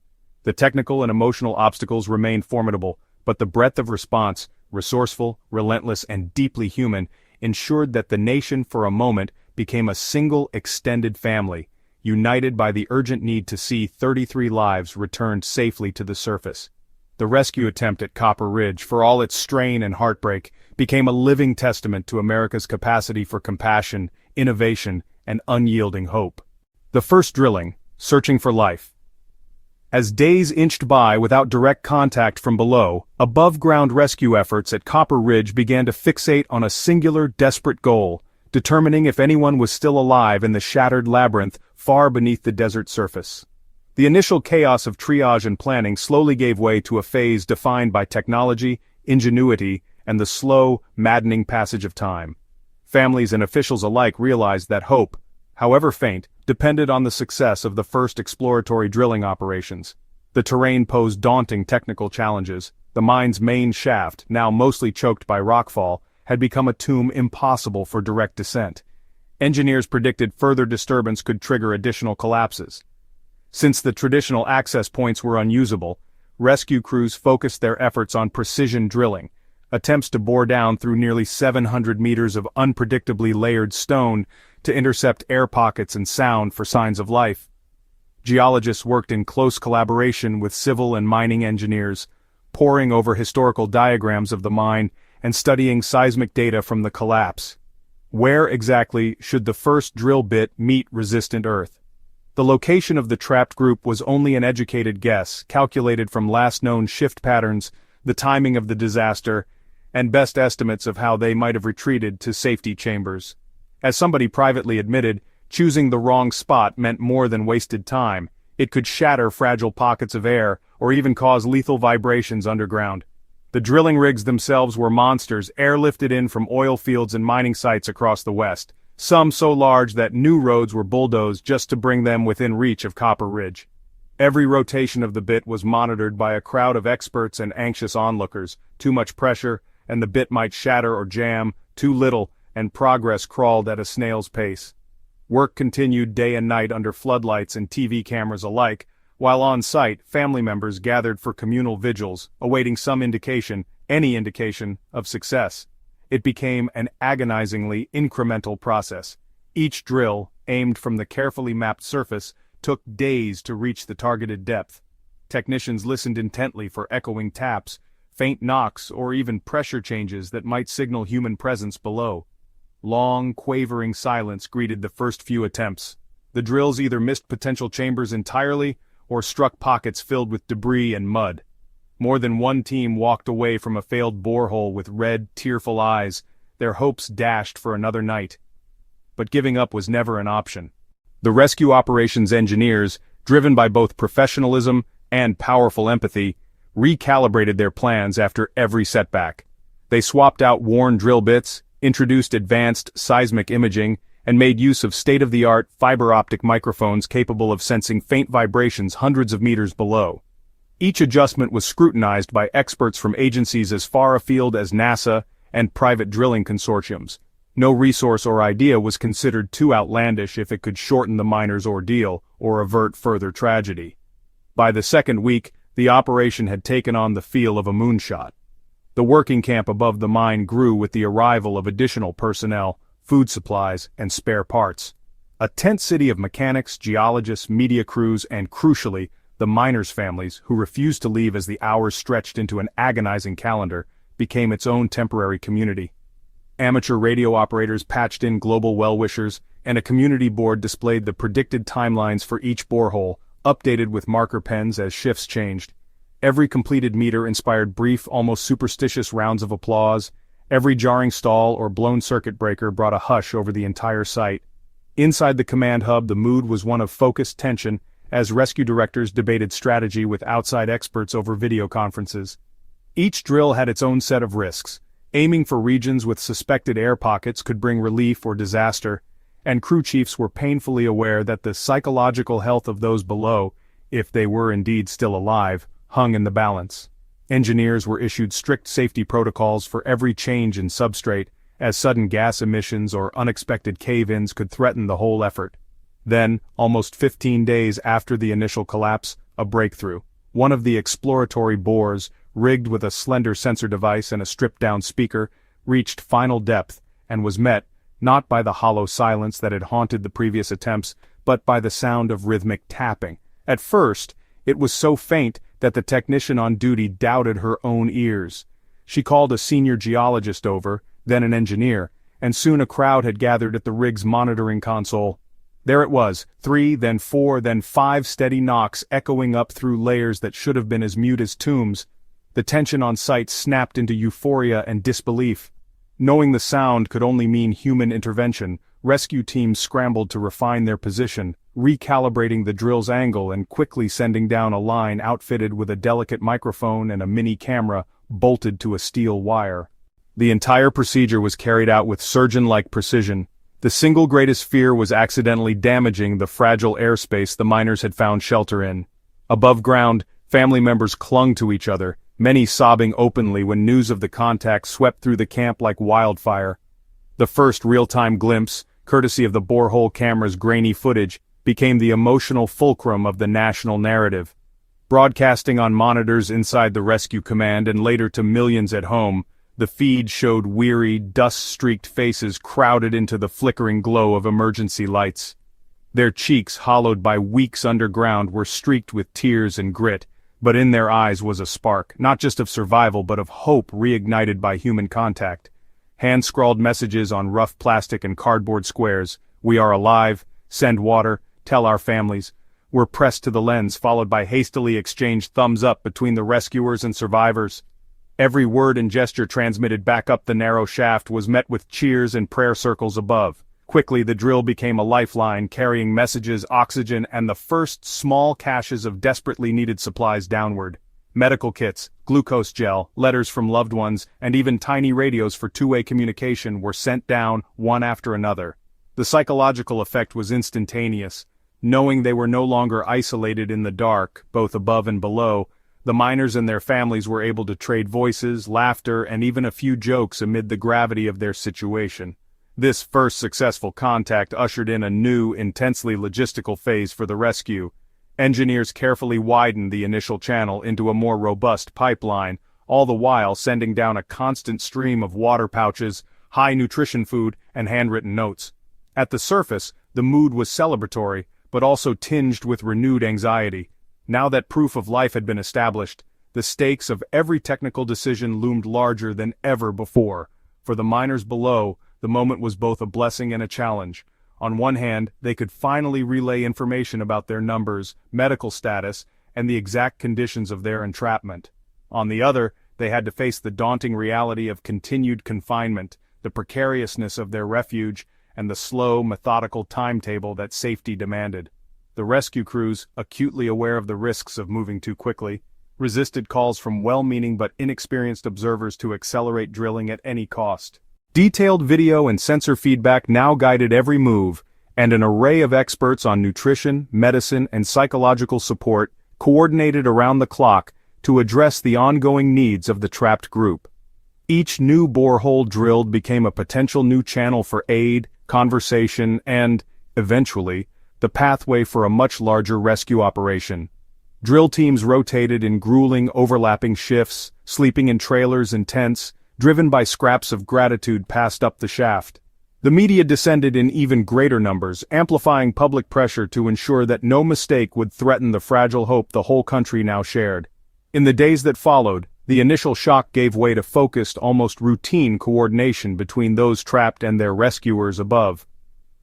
The technical and emotional obstacles remained formidable, but the breadth of response, resourceful, relentless, and deeply human, ensured that the nation for a moment became a single extended family, united by the urgent need to see 33 lives returned safely to the surface. The rescue attempt at Copper Ridge, for all its strain and heartbreak, became a living testament to America's capacity for compassion, innovation, and unyielding hope. The first drilling, searching for life. As days inched by without direct contact from below, above-ground rescue efforts at Copper Ridge began to fixate on a singular, desperate goal, determining if anyone was still alive in the shattered labyrinth far beneath the desert surface. The initial chaos of triage and planning slowly gave way to a phase defined by technology, ingenuity, and the slow, maddening passage of time. Families and officials alike realized that hope, however faint, depended on the success of the first exploratory drilling operations. The terrain posed daunting technical challenges. The mine's main shaft, now mostly choked by rockfall, had become a tomb impossible for direct descent. Engineers predicted further disturbance could trigger additional collapses. Since the traditional access points were unusable, rescue crews focused their efforts on precision drilling. Attempts to bore down through nearly 700 meters of unpredictably layered stone to intercept air pockets and sound for signs of life. Geologists worked in close collaboration with civil and mining engineers, poring over historical diagrams of the mine and studying seismic data from the collapse. Where exactly should the first drill bit meet resistant Earth? The location of the trapped group was only an educated guess, calculated from last known shift patterns, the timing of the disaster, and best estimates of how they might have retreated to safety chambers. As somebody privately admitted, choosing the wrong spot meant more than wasted time. It could shatter fragile pockets of air, or even cause lethal vibrations underground. The drilling rigs themselves were monsters airlifted in from oil fields and mining sites across the West, some so large that new roads were bulldozed just to bring them within reach of Copper Ridge. Every rotation of the bit was monitored by a crowd of experts and anxious onlookers. Too much pressure, and the bit might shatter or jam; too little, and progress crawled at a snail's pace. Work continued day and night under floodlights and TV cameras alike, while on site, family members gathered for communal vigils, awaiting some indication, any indication, of success. It became an agonizingly incremental process. Each drill, aimed from the carefully mapped surface, took days to reach the targeted depth. Technicians listened intently for echoing taps, faint knocks, or even pressure changes that might signal human presence below. Long, quavering silence greeted the first few attempts. The drills either missed potential chambers entirely, or struck pockets filled with debris and mud. More than one team walked away from a failed borehole with red, tearful eyes, their hopes dashed for another night. But giving up was never an option. The rescue operations engineers, driven by both professionalism and powerful empathy, recalibrated their plans after every setback. They swapped out worn drill bits, introduced advanced seismic imaging, and made use of state-of-the-art fiber-optic microphones capable of sensing faint vibrations hundreds of meters below. Each adjustment was scrutinized by experts from agencies as far afield as NASA and private drilling consortiums. No resource or idea was considered too outlandish if it could shorten the miner's ordeal or avert further tragedy. By the second week, the operation had taken on the feel of a moonshot. The working camp above the mine grew with the arrival of additional personnel, food supplies, and spare parts. A tent city of mechanics, geologists, media crews, and crucially, the miners' families, who refused to leave as the hours stretched into an agonizing calendar, became its own temporary community. Amateur radio operators patched in global well-wishers, and a community board displayed the predicted timelines for each borehole, updated with marker pens as shifts changed. Every completed meter inspired brief, almost superstitious rounds of applause. Every jarring stall or blown circuit breaker brought a hush over the entire site. Inside the command hub, the mood was one of focused tension, as rescue directors debated strategy with outside experts over video conferences. Each drill had its own set of risks. Aiming for regions with suspected air pockets could bring relief or disaster, and crew chiefs were painfully aware that the psychological health of those below, if they were indeed still alive, hung in the balance. Engineers were issued strict safety protocols for every change in substrate, as sudden gas emissions or unexpected cave-ins could threaten the whole effort. Then, almost 15 days after the initial collapse, a breakthrough. One of the exploratory bores, rigged with a slender sensor device and a stripped-down speaker, reached final depth and was met, not by the hollow silence that had haunted the previous attempts, but by the sound of rhythmic tapping. At first, it was so faint that the technician on duty doubted her own ears. She called a senior geologist over, then an engineer, and soon a crowd had gathered at the rig's monitoring console. There it was, 3, then 4, then 5 steady knocks echoing up through layers that should have been as mute as tombs. The tension on site snapped into euphoria and disbelief. Knowing the sound could only mean human intervention, rescue teams scrambled to refine their position, recalibrating the drill's angle and quickly sending down a line outfitted with a delicate microphone and a mini camera bolted to a steel wire. The entire procedure was carried out with surgeon-like precision. The single greatest fear was accidentally damaging the fragile airspace the miners had found shelter in. Above ground, family members clung to each other, many sobbing openly when news of the contact swept through the camp like wildfire. The first real-time glimpse, courtesy of the borehole camera's grainy footage, became the emotional fulcrum of the national narrative. Broadcasting on monitors inside the rescue command and later to millions at home, the feed showed weary, dust-streaked faces crowded into the flickering glow of emergency lights. Their cheeks, hollowed by weeks underground, were streaked with tears and grit, but in their eyes was a spark, not just of survival but of hope reignited by human contact. Hand-scrawled messages on rough plastic and cardboard squares, "We are alive," "Send water," "Tell our families," were pressed to the lens, followed by hastily exchanged thumbs-up between the rescuers and survivors. Every word and gesture transmitted back up the narrow shaft was met with cheers and prayer circles above. Quickly the drill became a lifeline, carrying messages, oxygen, and the first small caches of desperately needed supplies downward. Medical kits, glucose gel, letters from loved ones, and even tiny radios for two-way communication were sent down one after another. The psychological effect was instantaneous. Knowing they were no longer isolated in the dark, both above and below, the miners and their families were able to trade voices, laughter, and even a few jokes amid the gravity of their situation. This first successful contact ushered in a new, intensely logistical phase for the rescue. Engineers carefully widened the initial channel into a more robust pipeline, all the while sending down a constant stream of water pouches, high-nutrition food, and handwritten notes. At the surface, the mood was celebratory, but also tinged with renewed anxiety. Now that proof of life had been established, the stakes of every technical decision loomed larger than ever before. For the miners below, the moment was both a blessing and a challenge. On one hand, they could finally relay information about their numbers, medical status, and the exact conditions of their entrapment. On the other, they had to face the daunting reality of continued confinement, the precariousness of their refuge, and the slow, methodical timetable that safety demanded. The rescue crews, acutely aware of the risks of moving too quickly, resisted calls from well-meaning but inexperienced observers to accelerate drilling at any cost. Detailed video and sensor feedback now guided every move, and an array of experts on nutrition, medicine, and psychological support coordinated around the clock to address the ongoing needs of the trapped group. Each new borehole drilled became a potential new channel for aid, conversation, and, eventually, the pathway for a much larger rescue operation. Drill teams rotated in grueling, overlapping shifts, sleeping in trailers and tents, driven by scraps of gratitude passed up the shaft. The media descended in even greater numbers, amplifying public pressure to ensure that no mistake would threaten the fragile hope the whole country now shared. In the days that followed, the initial shock gave way to focused, almost routine coordination between those trapped and their rescuers above.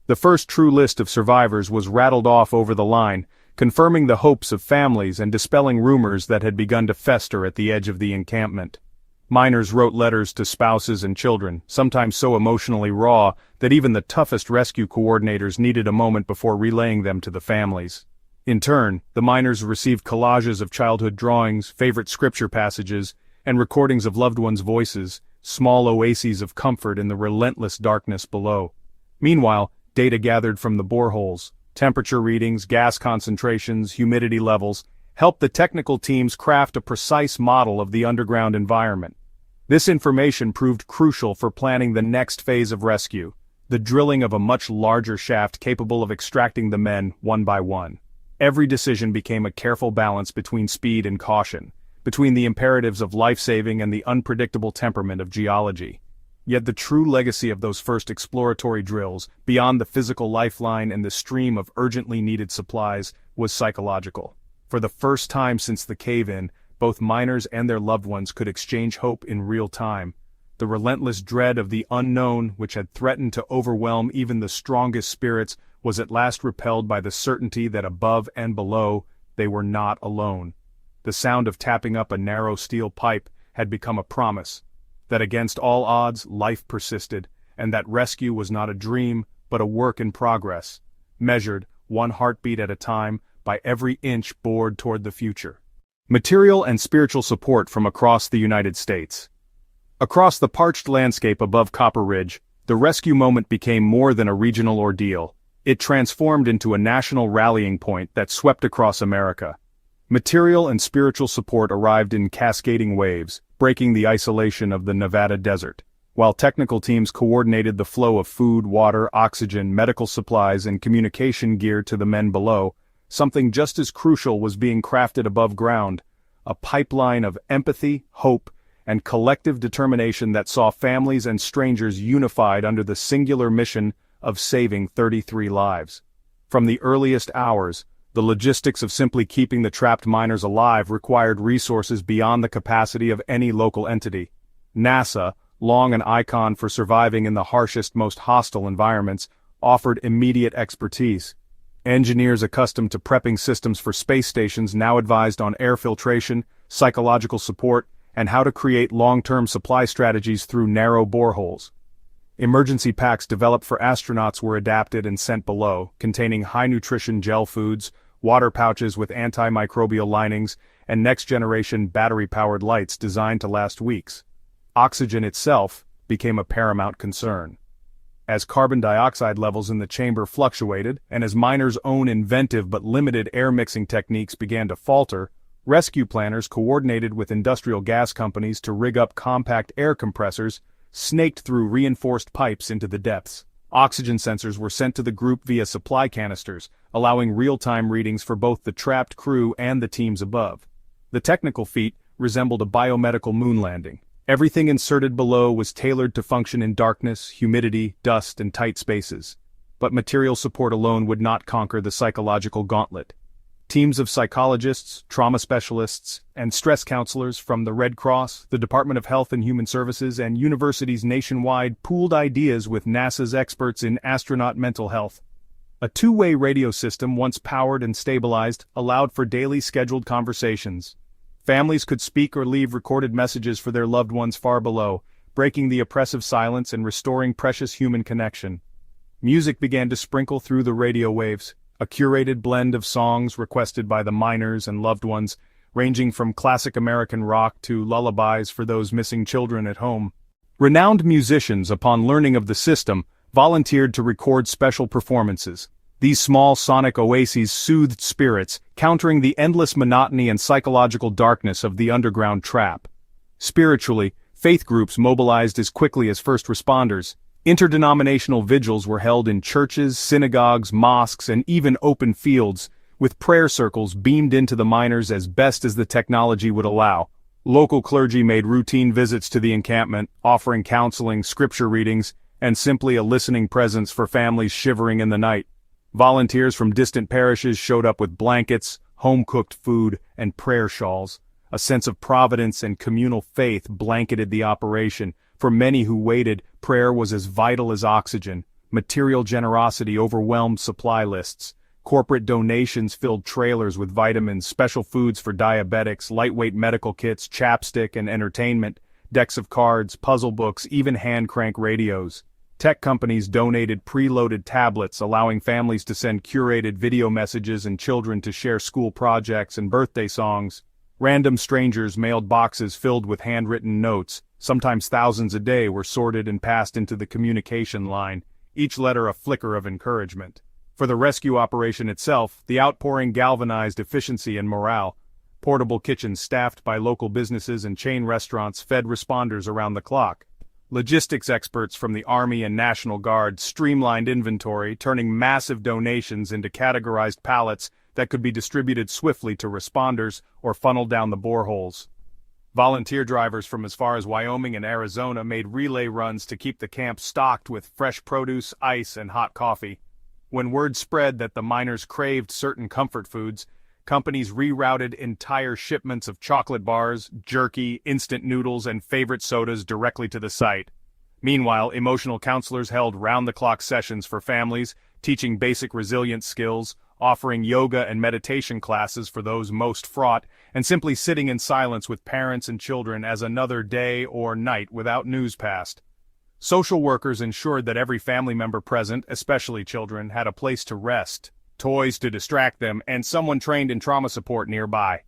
The first true list of survivors was rattled off over the line, confirming the hopes of families and dispelling rumors that had begun to fester at the edge of the encampment. Miners wrote letters to spouses and children, sometimes so emotionally raw that even the toughest rescue coordinators needed a moment before relaying them to the families. In turn, the miners received collages of childhood drawings, favorite scripture passages, and recordings of loved ones' voices, small oases of comfort in the relentless darkness below. Meanwhile, data gathered from the boreholes, temperature readings, gas concentrations, humidity levels, helped the technical teams craft a precise model of the underground environment. This information proved crucial for planning the next phase of rescue, the drilling of a much larger shaft capable of extracting the men one by one. Every decision became a careful balance between speed and caution, between the imperatives of life-saving and the unpredictable temperament of geology. Yet the true legacy of those first exploratory drills, beyond the physical lifeline and the stream of urgently needed supplies, was psychological. For the first time since the cave-in, both miners and their loved ones could exchange hope in real time. The relentless dread of the unknown, which had threatened to overwhelm even the strongest spirits, was at last repelled by the certainty that above and below, they were not alone. The sound of tapping up a narrow steel pipe had become a promise, that against all odds life persisted, and that rescue was not a dream, but a work in progress, measured, one heartbeat at a time, by every inch bored toward the future. Material and spiritual support from across the United States. Across the parched landscape above Copper Ridge, the rescue moment became more than a regional ordeal. It transformed into a national rallying point that swept across America. Material and spiritual support arrived in cascading waves, breaking the isolation of the Nevada desert, while technical teams coordinated the flow of food, water, oxygen, medical supplies, and communication gear to the men below. Something just as crucial was being crafted above ground, a pipeline of empathy, hope, and collective determination that saw families and strangers unified under the singular mission of saving 33 lives. From the earliest hours, the logistics of simply keeping the trapped miners alive required resources beyond the capacity of any local entity. NASA, long an icon for surviving in the harshest, most hostile environments, offered immediate expertise. Engineers accustomed to prepping systems for space stations now advised on air filtration, psychological support, and how to create long-term supply strategies through narrow boreholes. Emergency packs developed for astronauts were adapted and sent below, containing high-nutrition gel foods, water pouches with antimicrobial linings, and next-generation battery-powered lights designed to last weeks. Oxygen itself became a paramount concern. As carbon dioxide levels in the chamber fluctuated, and as miners' own inventive but limited air-mixing techniques began to falter, rescue planners coordinated with industrial gas companies to rig up compact air compressors, snaked through reinforced pipes into the depths. Oxygen sensors were sent to the group via supply canisters, allowing real-time readings for both the trapped crew and the teams above. The technical feat resembled a biomedical moon landing. Everything inserted below was tailored to function in darkness, humidity, dust, and tight spaces. But material support alone would not conquer the psychological gauntlet. Teams of psychologists, trauma specialists, and stress counselors from the Red Cross, the Department of Health and Human Services, and universities nationwide pooled ideas with NASA's experts in astronaut mental health. A two-way radio system, once powered and stabilized, allowed for daily scheduled conversations. Families could speak or leave recorded messages for their loved ones far below, breaking the oppressive silence and restoring precious human connection. Music began to sprinkle through the radio waves, a curated blend of songs requested by the miners and loved ones, ranging from classic American rock to lullabies for those missing children at home. Renowned musicians, upon learning of the system, volunteered to record special performances. These small sonic oases soothed spirits, countering the endless monotony and psychological darkness of the underground trap. Spiritually, faith groups mobilized as quickly as first responders. Interdenominational vigils were held in churches, synagogues, mosques, and even open fields, with prayer circles beamed into the miners as best as the technology would allow. Local clergy made routine visits to the encampment, offering counseling, scripture readings, and simply a listening presence for families shivering in the night. Volunteers from distant parishes showed up with blankets, home-cooked food, and prayer shawls. A sense of providence and communal faith blanketed the operation. For many who waited, prayer was as vital as oxygen. Material generosity overwhelmed supply lists. Corporate donations filled trailers with vitamins, special foods for diabetics, lightweight medical kits, chapstick and entertainment, decks of cards, puzzle books, even hand-crank radios. Tech companies donated preloaded tablets, allowing families to send curated video messages and children to share school projects and birthday songs. Random strangers mailed boxes filled with handwritten notes. Sometimes thousands a day were sorted and passed into the communication line, each letter a flicker of encouragement. For the rescue operation itself, the outpouring galvanized efficiency and morale. Portable kitchens staffed by local businesses and chain restaurants fed responders around the clock. Logistics experts from the Army and National Guard streamlined inventory, turning massive donations into categorized pallets that could be distributed swiftly to responders or funneled down the boreholes. Volunteer drivers from as far as Wyoming and Arizona made relay runs to keep the camp stocked with fresh produce, ice, and hot coffee. When word spread that the miners craved certain comfort foods, companies rerouted entire shipments of chocolate bars, jerky, instant noodles, and favorite sodas directly to the site. Meanwhile, emotional counselors held round-the-clock sessions for families, teaching basic resilience skills, offering yoga and meditation classes for those most fraught, and simply sitting in silence with parents and children as another day or night without news passed. Social workers ensured that every family member present, especially children, had a place to rest, toys to distract them, and someone trained in trauma support nearby.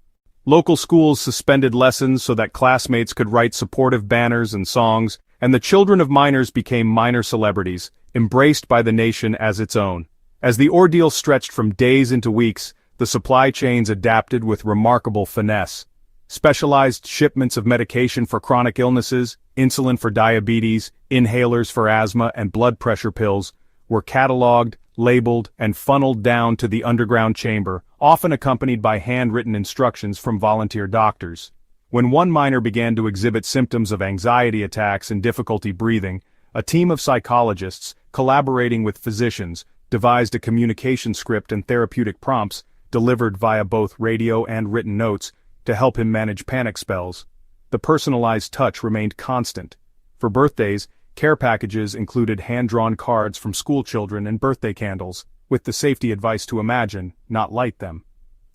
Local schools suspended lessons so that classmates could write supportive banners and songs, and the children of miners became miner celebrities, embraced by the nation as its own. As the ordeal stretched from days into weeks, the supply chains adapted with remarkable finesse. Specialized shipments of medication for chronic illnesses, insulin for diabetes, inhalers for asthma, and blood pressure pills were cataloged, labeled, and funneled down to the underground chamber, often accompanied by handwritten instructions from volunteer doctors. When one miner began to exhibit symptoms of anxiety attacks and difficulty breathing, a team of psychologists, collaborating with physicians, devised a communication script and therapeutic prompts, delivered via both radio and written notes, to help him manage panic spells. The personalized touch remained constant. For birthdays, care packages included hand-drawn cards from schoolchildren and birthday candles, with the safety advice to imagine, not light them.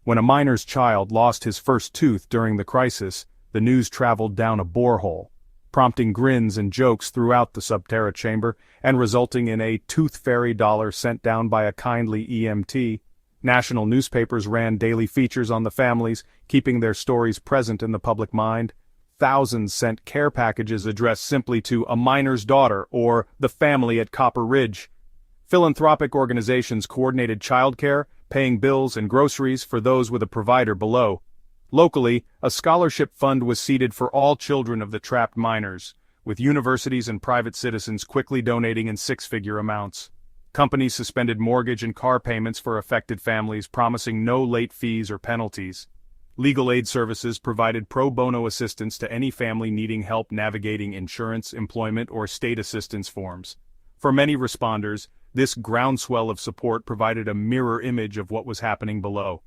When a miner's child lost his first tooth during the crisis, the news traveled down a borehole, prompting grins and jokes throughout the Subterra chamber and resulting in a tooth fairy dollar sent down by a kindly EMT. National newspapers ran daily features on the families, keeping their stories present in the public mind. Thousands sent care packages addressed simply to a miner's daughter or the family at Copper Ridge. Philanthropic organizations coordinated childcare, paying bills and groceries for those with a provider below. Locally, a scholarship fund was seeded for all children of the trapped miners, with universities and private citizens quickly donating in six-figure amounts. Companies suspended mortgage and car payments for affected families, promising no late fees or penalties. Legal aid services provided pro bono assistance to any family needing help navigating insurance, employment, or state assistance forms. For many responders, this groundswell of support provided a mirror image of what was happening below.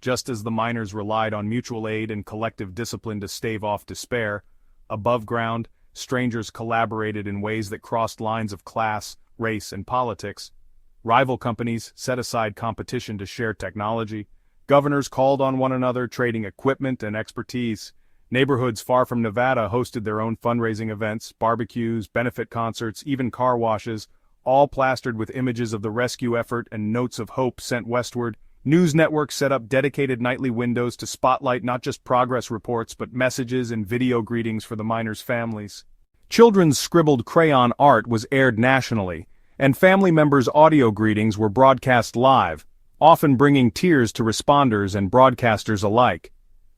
Just as the miners relied on mutual aid and collective discipline to stave off despair, above ground, strangers collaborated in ways that crossed lines of class, race, and politics. Rival companies set aside competition to share technology. Governors called on one another, trading equipment and expertise. Neighborhoods far from Nevada hosted their own fundraising events, barbecues, benefit concerts, even car washes, all plastered with images of the rescue effort and notes of hope sent westward. News networks set up dedicated nightly windows to spotlight not just progress reports but messages and video greetings for the miners' families. Children's scribbled crayon art was aired nationally, and family members' audio greetings were broadcast live, often bringing tears to responders and broadcasters alike.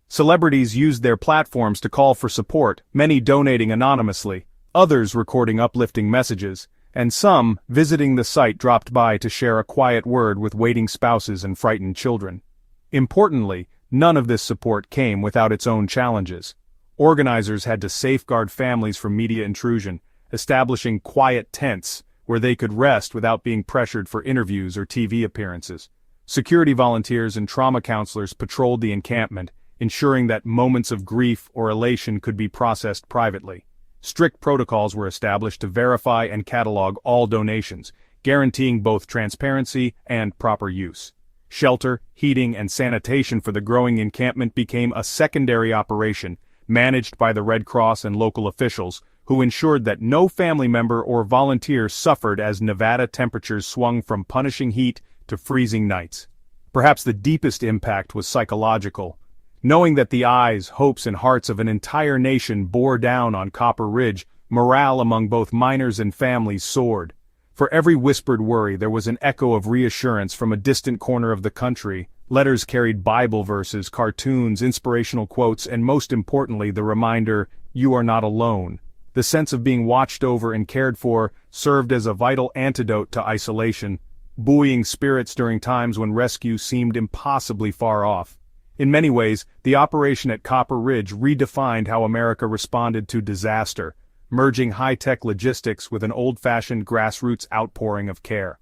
Celebrities used their platforms to call for support, many donating anonymously, others recording uplifting messages, and some, visiting the site, dropped by to share a quiet word with waiting spouses and frightened children. Importantly, none of this support came without its own challenges. Organizers had to safeguard families from media intrusion, establishing quiet tents where they could rest without being pressured for interviews or TV appearances. Security volunteers and trauma counselors patrolled the encampment, ensuring that moments of grief or elation could be processed privately. Strict protocols were established to verify and catalog all donations, guaranteeing both transparency and proper use. Shelter, heating, and sanitation for the growing encampment became a secondary operation, managed by the Red Cross and local officials, who ensured that no family member or volunteer suffered as Nevada temperatures swung from punishing heat to freezing nights. Perhaps the deepest impact was psychological. Knowing that the eyes, hopes, and hearts of an entire nation bore down on Copper Ridge, morale among both miners and families soared. For every whispered worry there was an echo of reassurance from a distant corner of the country. Letters carried Bible verses, cartoons, inspirational quotes, and most importantly the reminder, you are not alone. The sense of being watched over and cared for served as a vital antidote to isolation, buoying spirits during times when rescue seemed impossibly far off. In many ways, the operation at Copper Ridge redefined how America responded to disaster, merging high-tech logistics with an old-fashioned grassroots outpouring of care.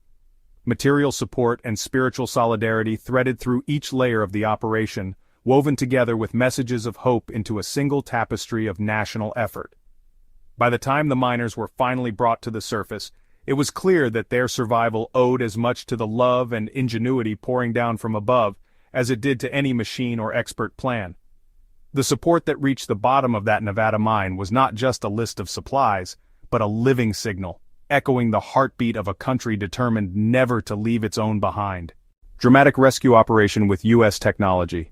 Material support and spiritual solidarity threaded through each layer of the operation, woven together with messages of hope into a single tapestry of national effort. By the time the miners were finally brought to the surface, it was clear that their survival owed as much to the love and ingenuity pouring down from above as it did to any machine or expert plan. The support that reached the bottom of that Nevada mine was not just a list of supplies, but a living signal, echoing the heartbeat of a country determined never to leave its own behind. Dramatic rescue operation with U.S. technology.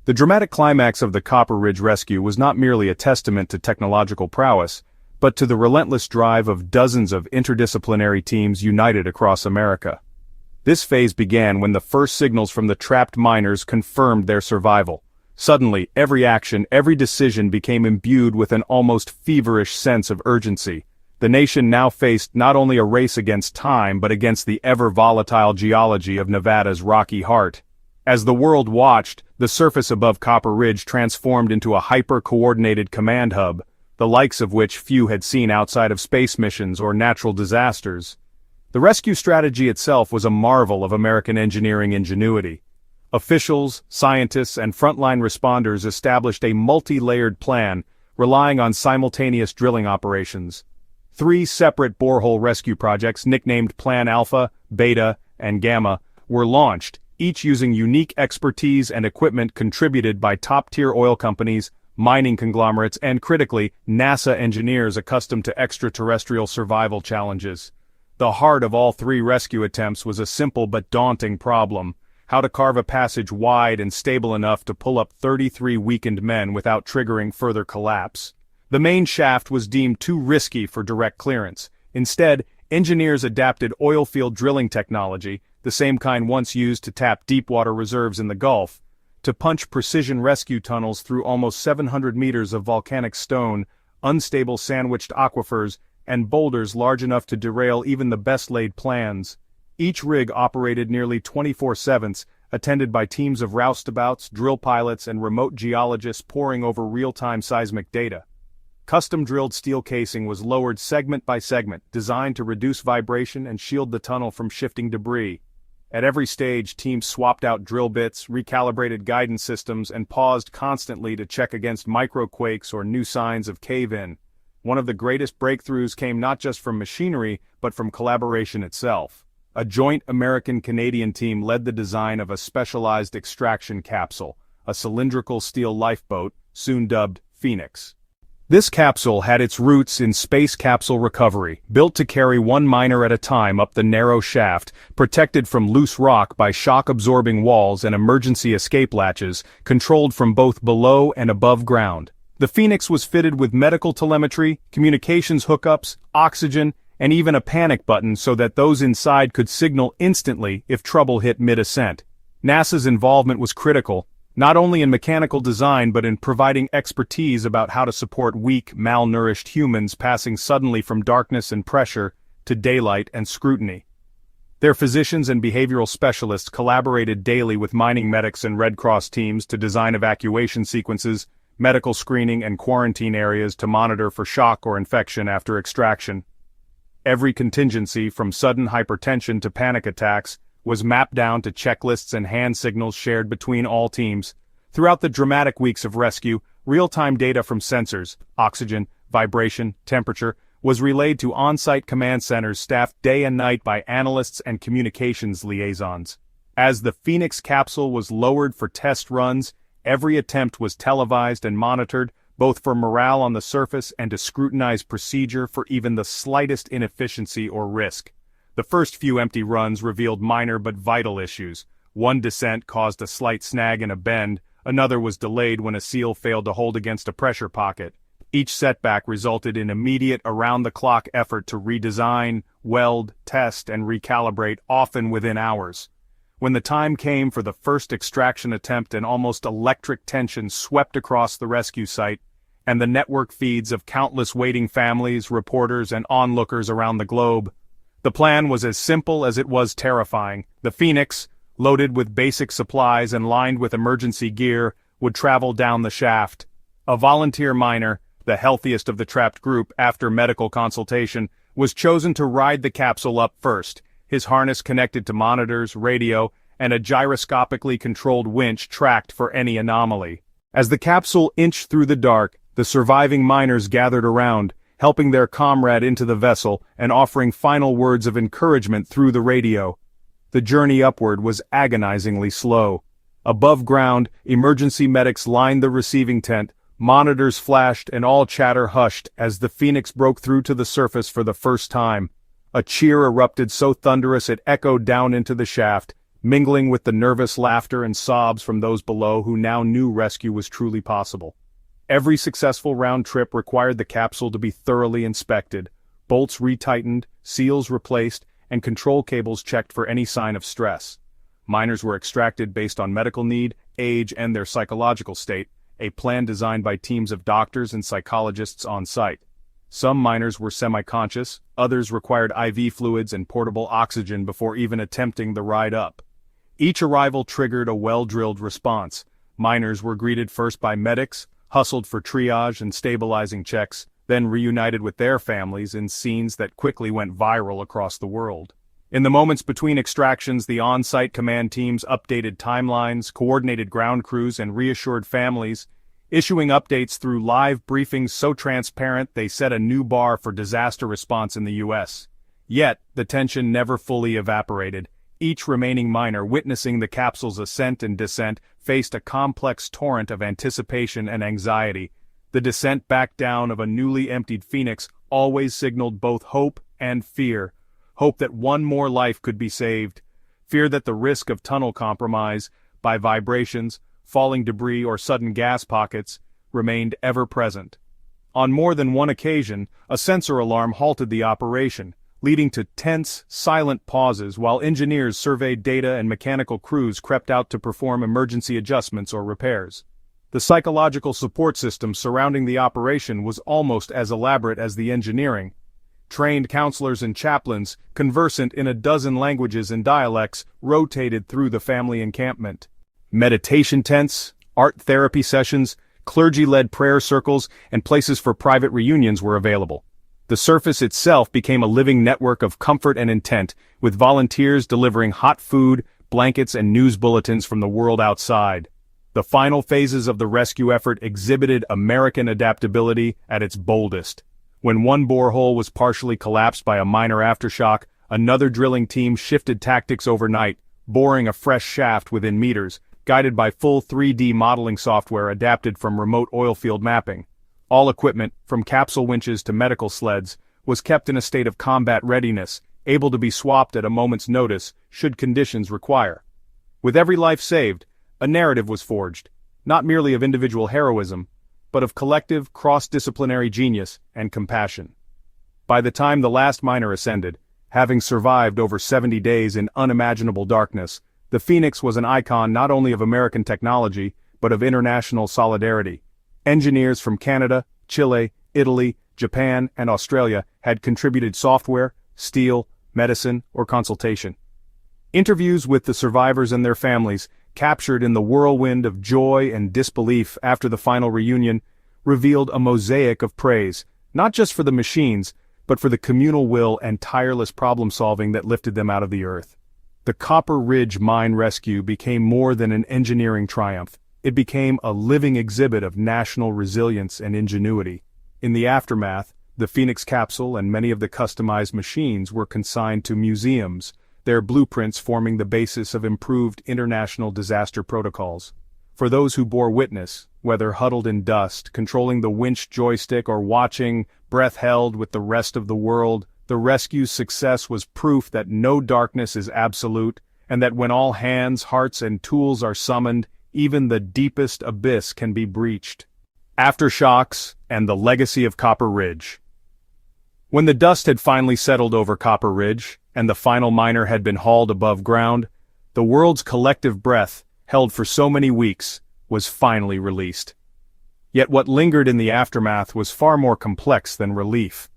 The dramatic climax of the Copper Ridge rescue was not merely a testament to technological prowess, but to the relentless drive of dozens of interdisciplinary teams united across America. This phase began when the first signals from the trapped miners confirmed their survival. Suddenly, every action, every decision became imbued with an almost feverish sense of urgency. The nation now faced not only a race against time but against the ever-volatile geology of Nevada's rocky heart. As the world watched, the surface above Copper Ridge transformed into a hyper-coordinated command hub, the likes of which few had seen outside of space missions or natural disasters. The rescue strategy itself was a marvel of American engineering ingenuity. Officials, scientists, and frontline responders established a multi-layered plan, relying on simultaneous drilling operations. 3 separate borehole rescue projects, nicknamed Plan Alpha, Beta, and Gamma, were launched, each using unique expertise and equipment contributed by top-tier oil companies, mining conglomerates, and critically, NASA engineers accustomed to extraterrestrial survival challenges. The heart of all 3 rescue attempts was a simple but daunting problem: how to carve a passage wide and stable enough to pull up 33 weakened men without triggering further collapse. The main shaft was deemed too risky for direct clearance. Instead, engineers adapted oilfield drilling technology, the same kind once used to tap deep-water reserves in the Gulf, to punch precision rescue tunnels through almost 700 meters of volcanic stone, unstable sandwiched aquifers, and boulders large enough to derail even the best-laid plans. Each rig operated nearly 24/7, attended by teams of roustabouts, drill pilots, and remote geologists poring over real-time seismic data. Custom-drilled steel casing was lowered segment by segment, designed to reduce vibration and shield the tunnel from shifting debris. At every stage, teams swapped out drill bits, recalibrated guidance systems, and paused constantly to check against microquakes or new signs of cave-in. One of the greatest breakthroughs came not just from machinery, but from collaboration itself. A joint American-Canadian team led the design of a specialized extraction capsule, a cylindrical steel lifeboat, soon dubbed Phoenix. This capsule had its roots in space capsule recovery, built to carry one miner at a time up the narrow shaft, protected from loose rock by shock-absorbing walls and emergency escape latches, controlled from both below and above ground. The Phoenix was fitted with medical telemetry, communications hookups, oxygen, and even a panic button so that those inside could signal instantly if trouble hit mid-ascent. NASA's involvement was critical, not only in mechanical design but in providing expertise about how to support weak, malnourished humans passing suddenly from darkness and pressure to daylight and scrutiny. Their physicians and behavioral specialists collaborated daily with mining medics and Red Cross teams to design evacuation sequences, medical screening, and quarantine areas to monitor for shock or infection after extraction. Every contingency, from sudden hypertension to panic attacks, was mapped down to checklists and hand signals shared between all teams. Throughout the dramatic weeks of rescue, real-time data from sensors, oxygen, vibration, temperature, was relayed to on-site command centers staffed day and night by analysts and communications liaisons. As the Phoenix capsule was lowered for test runs, every attempt was televised and monitored, both for morale on the surface and to scrutinize procedure for even the slightest inefficiency or risk. The first few empty runs revealed minor but vital issues. One descent caused a slight snag in a bend, another was delayed when a seal failed to hold against a pressure pocket. Each setback resulted in immediate around-the-clock effort to redesign, weld, test, and recalibrate, often within hours. When the time came for the first extraction attempt, an almost electric tension swept across the rescue site, and the network feeds of countless waiting families, reporters, and onlookers around the globe. The plan was as simple as it was terrifying. The Phoenix, loaded with basic supplies and lined with emergency gear, would travel down the shaft. A volunteer miner, the healthiest of the trapped group after medical consultation, was chosen to ride the capsule up first, his harness connected to monitors, radio, and a gyroscopically controlled winch tracked for any anomaly. As the capsule inched through the dark, the surviving miners gathered around, helping their comrade into the vessel and offering final words of encouragement through the radio. The journey upward was agonizingly slow. Above ground, emergency medics lined the receiving tent, monitors flashed and all chatter hushed as the Phoenix broke through to the surface for the first time. A cheer erupted so thunderous it echoed down into the shaft, mingling with the nervous laughter and sobs from those below who now knew rescue was truly possible. Every successful round trip required the capsule to be thoroughly inspected, bolts retightened, seals replaced, and control cables checked for any sign of stress. Miners were extracted based on medical need, age, and their psychological state, a plan designed by teams of doctors and psychologists on site. Some miners were semi-conscious, others required IV fluids and portable oxygen before even attempting the ride up. Each arrival triggered a well-drilled response. Miners were greeted first by medics, hustled for triage and stabilizing checks, then reunited with their families in scenes that quickly went viral across the world. In the moments between extractions, the on-site command teams updated timelines, coordinated ground crews, and reassured families, issuing updates through live briefings so transparent they set a new bar for disaster response in the U.S. Yet, the tension never fully evaporated. Each remaining miner witnessing the capsule's ascent and descent faced a complex torrent of anticipation and anxiety. The descent back down of a newly emptied Phoenix always signaled both hope and fear. Hope that one more life could be saved. Fear that the risk of tunnel compromise, by vibrations, falling debris or sudden gas pockets, remained ever present. On more than one occasion, a sensor alarm halted the operation, leading to tense, silent pauses while engineers surveyed data and mechanical crews crept out to perform emergency adjustments or repairs. The psychological support system surrounding the operation was almost as elaborate as the engineering. Trained counselors and chaplains, conversant in a dozen languages and dialects, rotated through the family encampment. Meditation tents, art therapy sessions, clergy-led prayer circles, and places for private reunions were available. The surface itself became a living network of comfort and intent, with volunteers delivering hot food, blankets, and news bulletins from the world outside. The final phases of the rescue effort exhibited American adaptability at its boldest. When one borehole was partially collapsed by a minor aftershock, another drilling team shifted tactics overnight, boring a fresh shaft within meters, guided by full 3D modeling software adapted from remote oilfield mapping. All equipment, from capsule winches to medical sleds, was kept in a state of combat readiness, able to be swapped at a moment's notice, should conditions require. With every life saved, a narrative was forged, not merely of individual heroism, but of collective, cross-disciplinary genius and compassion. By the time the last miner ascended, having survived over 70 days in unimaginable darkness, the Phoenix was an icon not only of American technology, but of international solidarity. Engineers from Canada, Chile, Italy, Japan, and Australia had contributed software, steel, medicine, or consultation. Interviews with the survivors and their families, captured in the whirlwind of joy and disbelief after the final reunion, revealed a mosaic of praise, not just for the machines, but for the communal will and tireless problem-solving that lifted them out of the earth. The Copper Ridge mine rescue became more than an engineering triumph. It became a living exhibit of national resilience and ingenuity. In the aftermath, the Phoenix capsule and many of the customized machines were consigned to museums, their blueprints forming the basis of improved international disaster protocols. For those who bore witness, whether huddled in dust, controlling the winch joystick, or watching, breath held with the rest of the world, the rescue's success was proof that no darkness is absolute, and that when all hands, hearts, and tools are summoned, even the deepest abyss can be breached. Aftershocks and the legacy of Copper Ridge. When the dust had finally settled over Copper Ridge, and the final miner had been hauled above ground, the world's collective breath, held for so many weeks, was finally released. Yet what lingered in the aftermath was far more complex than relief.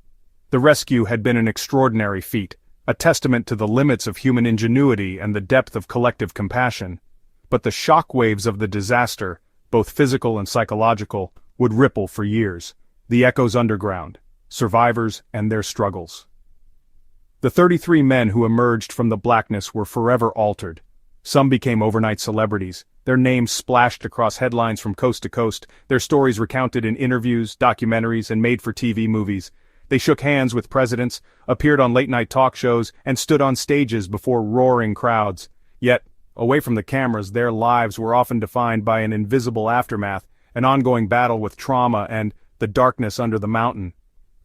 The rescue had been an extraordinary feat, a testament to the limits of human ingenuity and the depth of collective compassion. But the shockwaves of the disaster, both physical and psychological, would ripple for years. The echoes underground, survivors and their struggles. The 33 men who emerged from the blackness were forever altered. Some became overnight celebrities, their names splashed across headlines from coast to coast, their stories recounted in interviews, documentaries, and made-for-TV movies. They shook hands with presidents, appeared on late-night talk shows, and stood on stages before roaring crowds. Yet, away from the cameras, their lives were often defined by an invisible aftermath, an ongoing battle with trauma and the darkness under the mountain.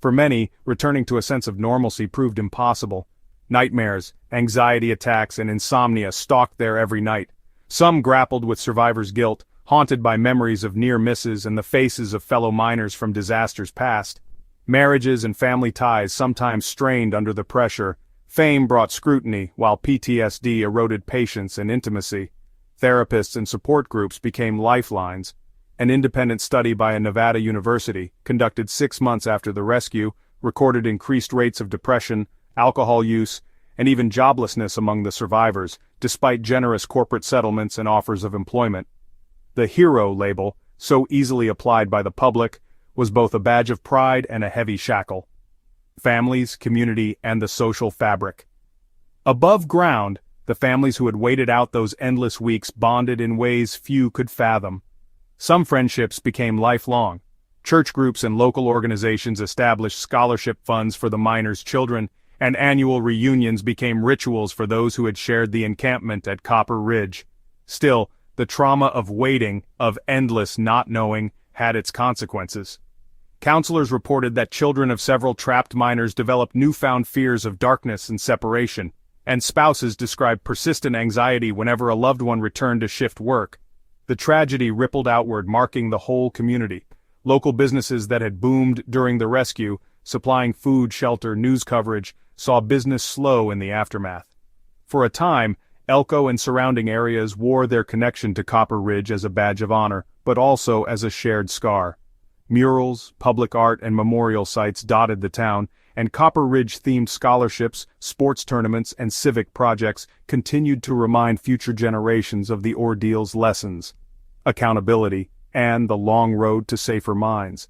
For many, returning to a sense of normalcy proved impossible. Nightmares, anxiety attacks, and insomnia stalked there every night. Some grappled with survivors' guilt, haunted by memories of near misses and the faces of fellow miners from disasters past. Marriages and family ties sometimes strained under the pressure. Fame brought scrutiny, while PTSD eroded patience and intimacy. Therapists and support groups became lifelines. An independent study by a Nevada university, conducted 6 months after the rescue, recorded increased rates of depression, alcohol use, and even joblessness among the survivors, despite generous corporate settlements and offers of employment. The hero label, so easily applied by the public, was both a badge of pride and a heavy shackle. Families, community, and the social fabric. Above ground, the families who had waited out those endless weeks bonded in ways few could fathom. Some friendships became lifelong. Church groups and local organizations established scholarship funds for the miners' children, and annual reunions became rituals for those who had shared the encampment at Copper Ridge. Still, the trauma of waiting, of endless not knowing, had its consequences. Counselors reported that children of several trapped miners developed newfound fears of darkness and separation, and spouses described persistent anxiety whenever a loved one returned to shift work. The tragedy rippled outward, marking the whole community. Local businesses that had boomed during the rescue, supplying food, shelter, news coverage, saw business slow in the aftermath. For a time, Elko and surrounding areas wore their connection to Copper Ridge as a badge of honor, but also as a shared scar. Murals, public art, and memorial sites dotted the town, and Copper Ridge-themed scholarships, sports tournaments, and civic projects continued to remind future generations of the ordeal's lessons, accountability, and the long road to safer mines.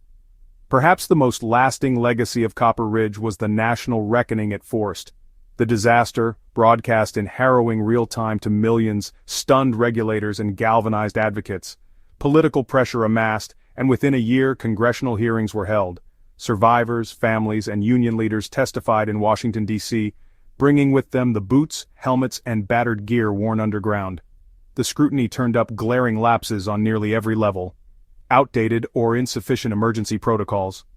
Perhaps the most lasting legacy of Copper Ridge was the national reckoning it forced. The disaster, broadcast in harrowing real-time to millions, stunned regulators and galvanized advocates. Political pressure amassed, and within a year congressional hearings were held. Survivors, families, and union leaders testified in Washington, D.C., bringing with them the boots, helmets, and battered gear worn underground. The scrutiny turned up glaring lapses on nearly every level. Outdated or insufficient emergency protocols,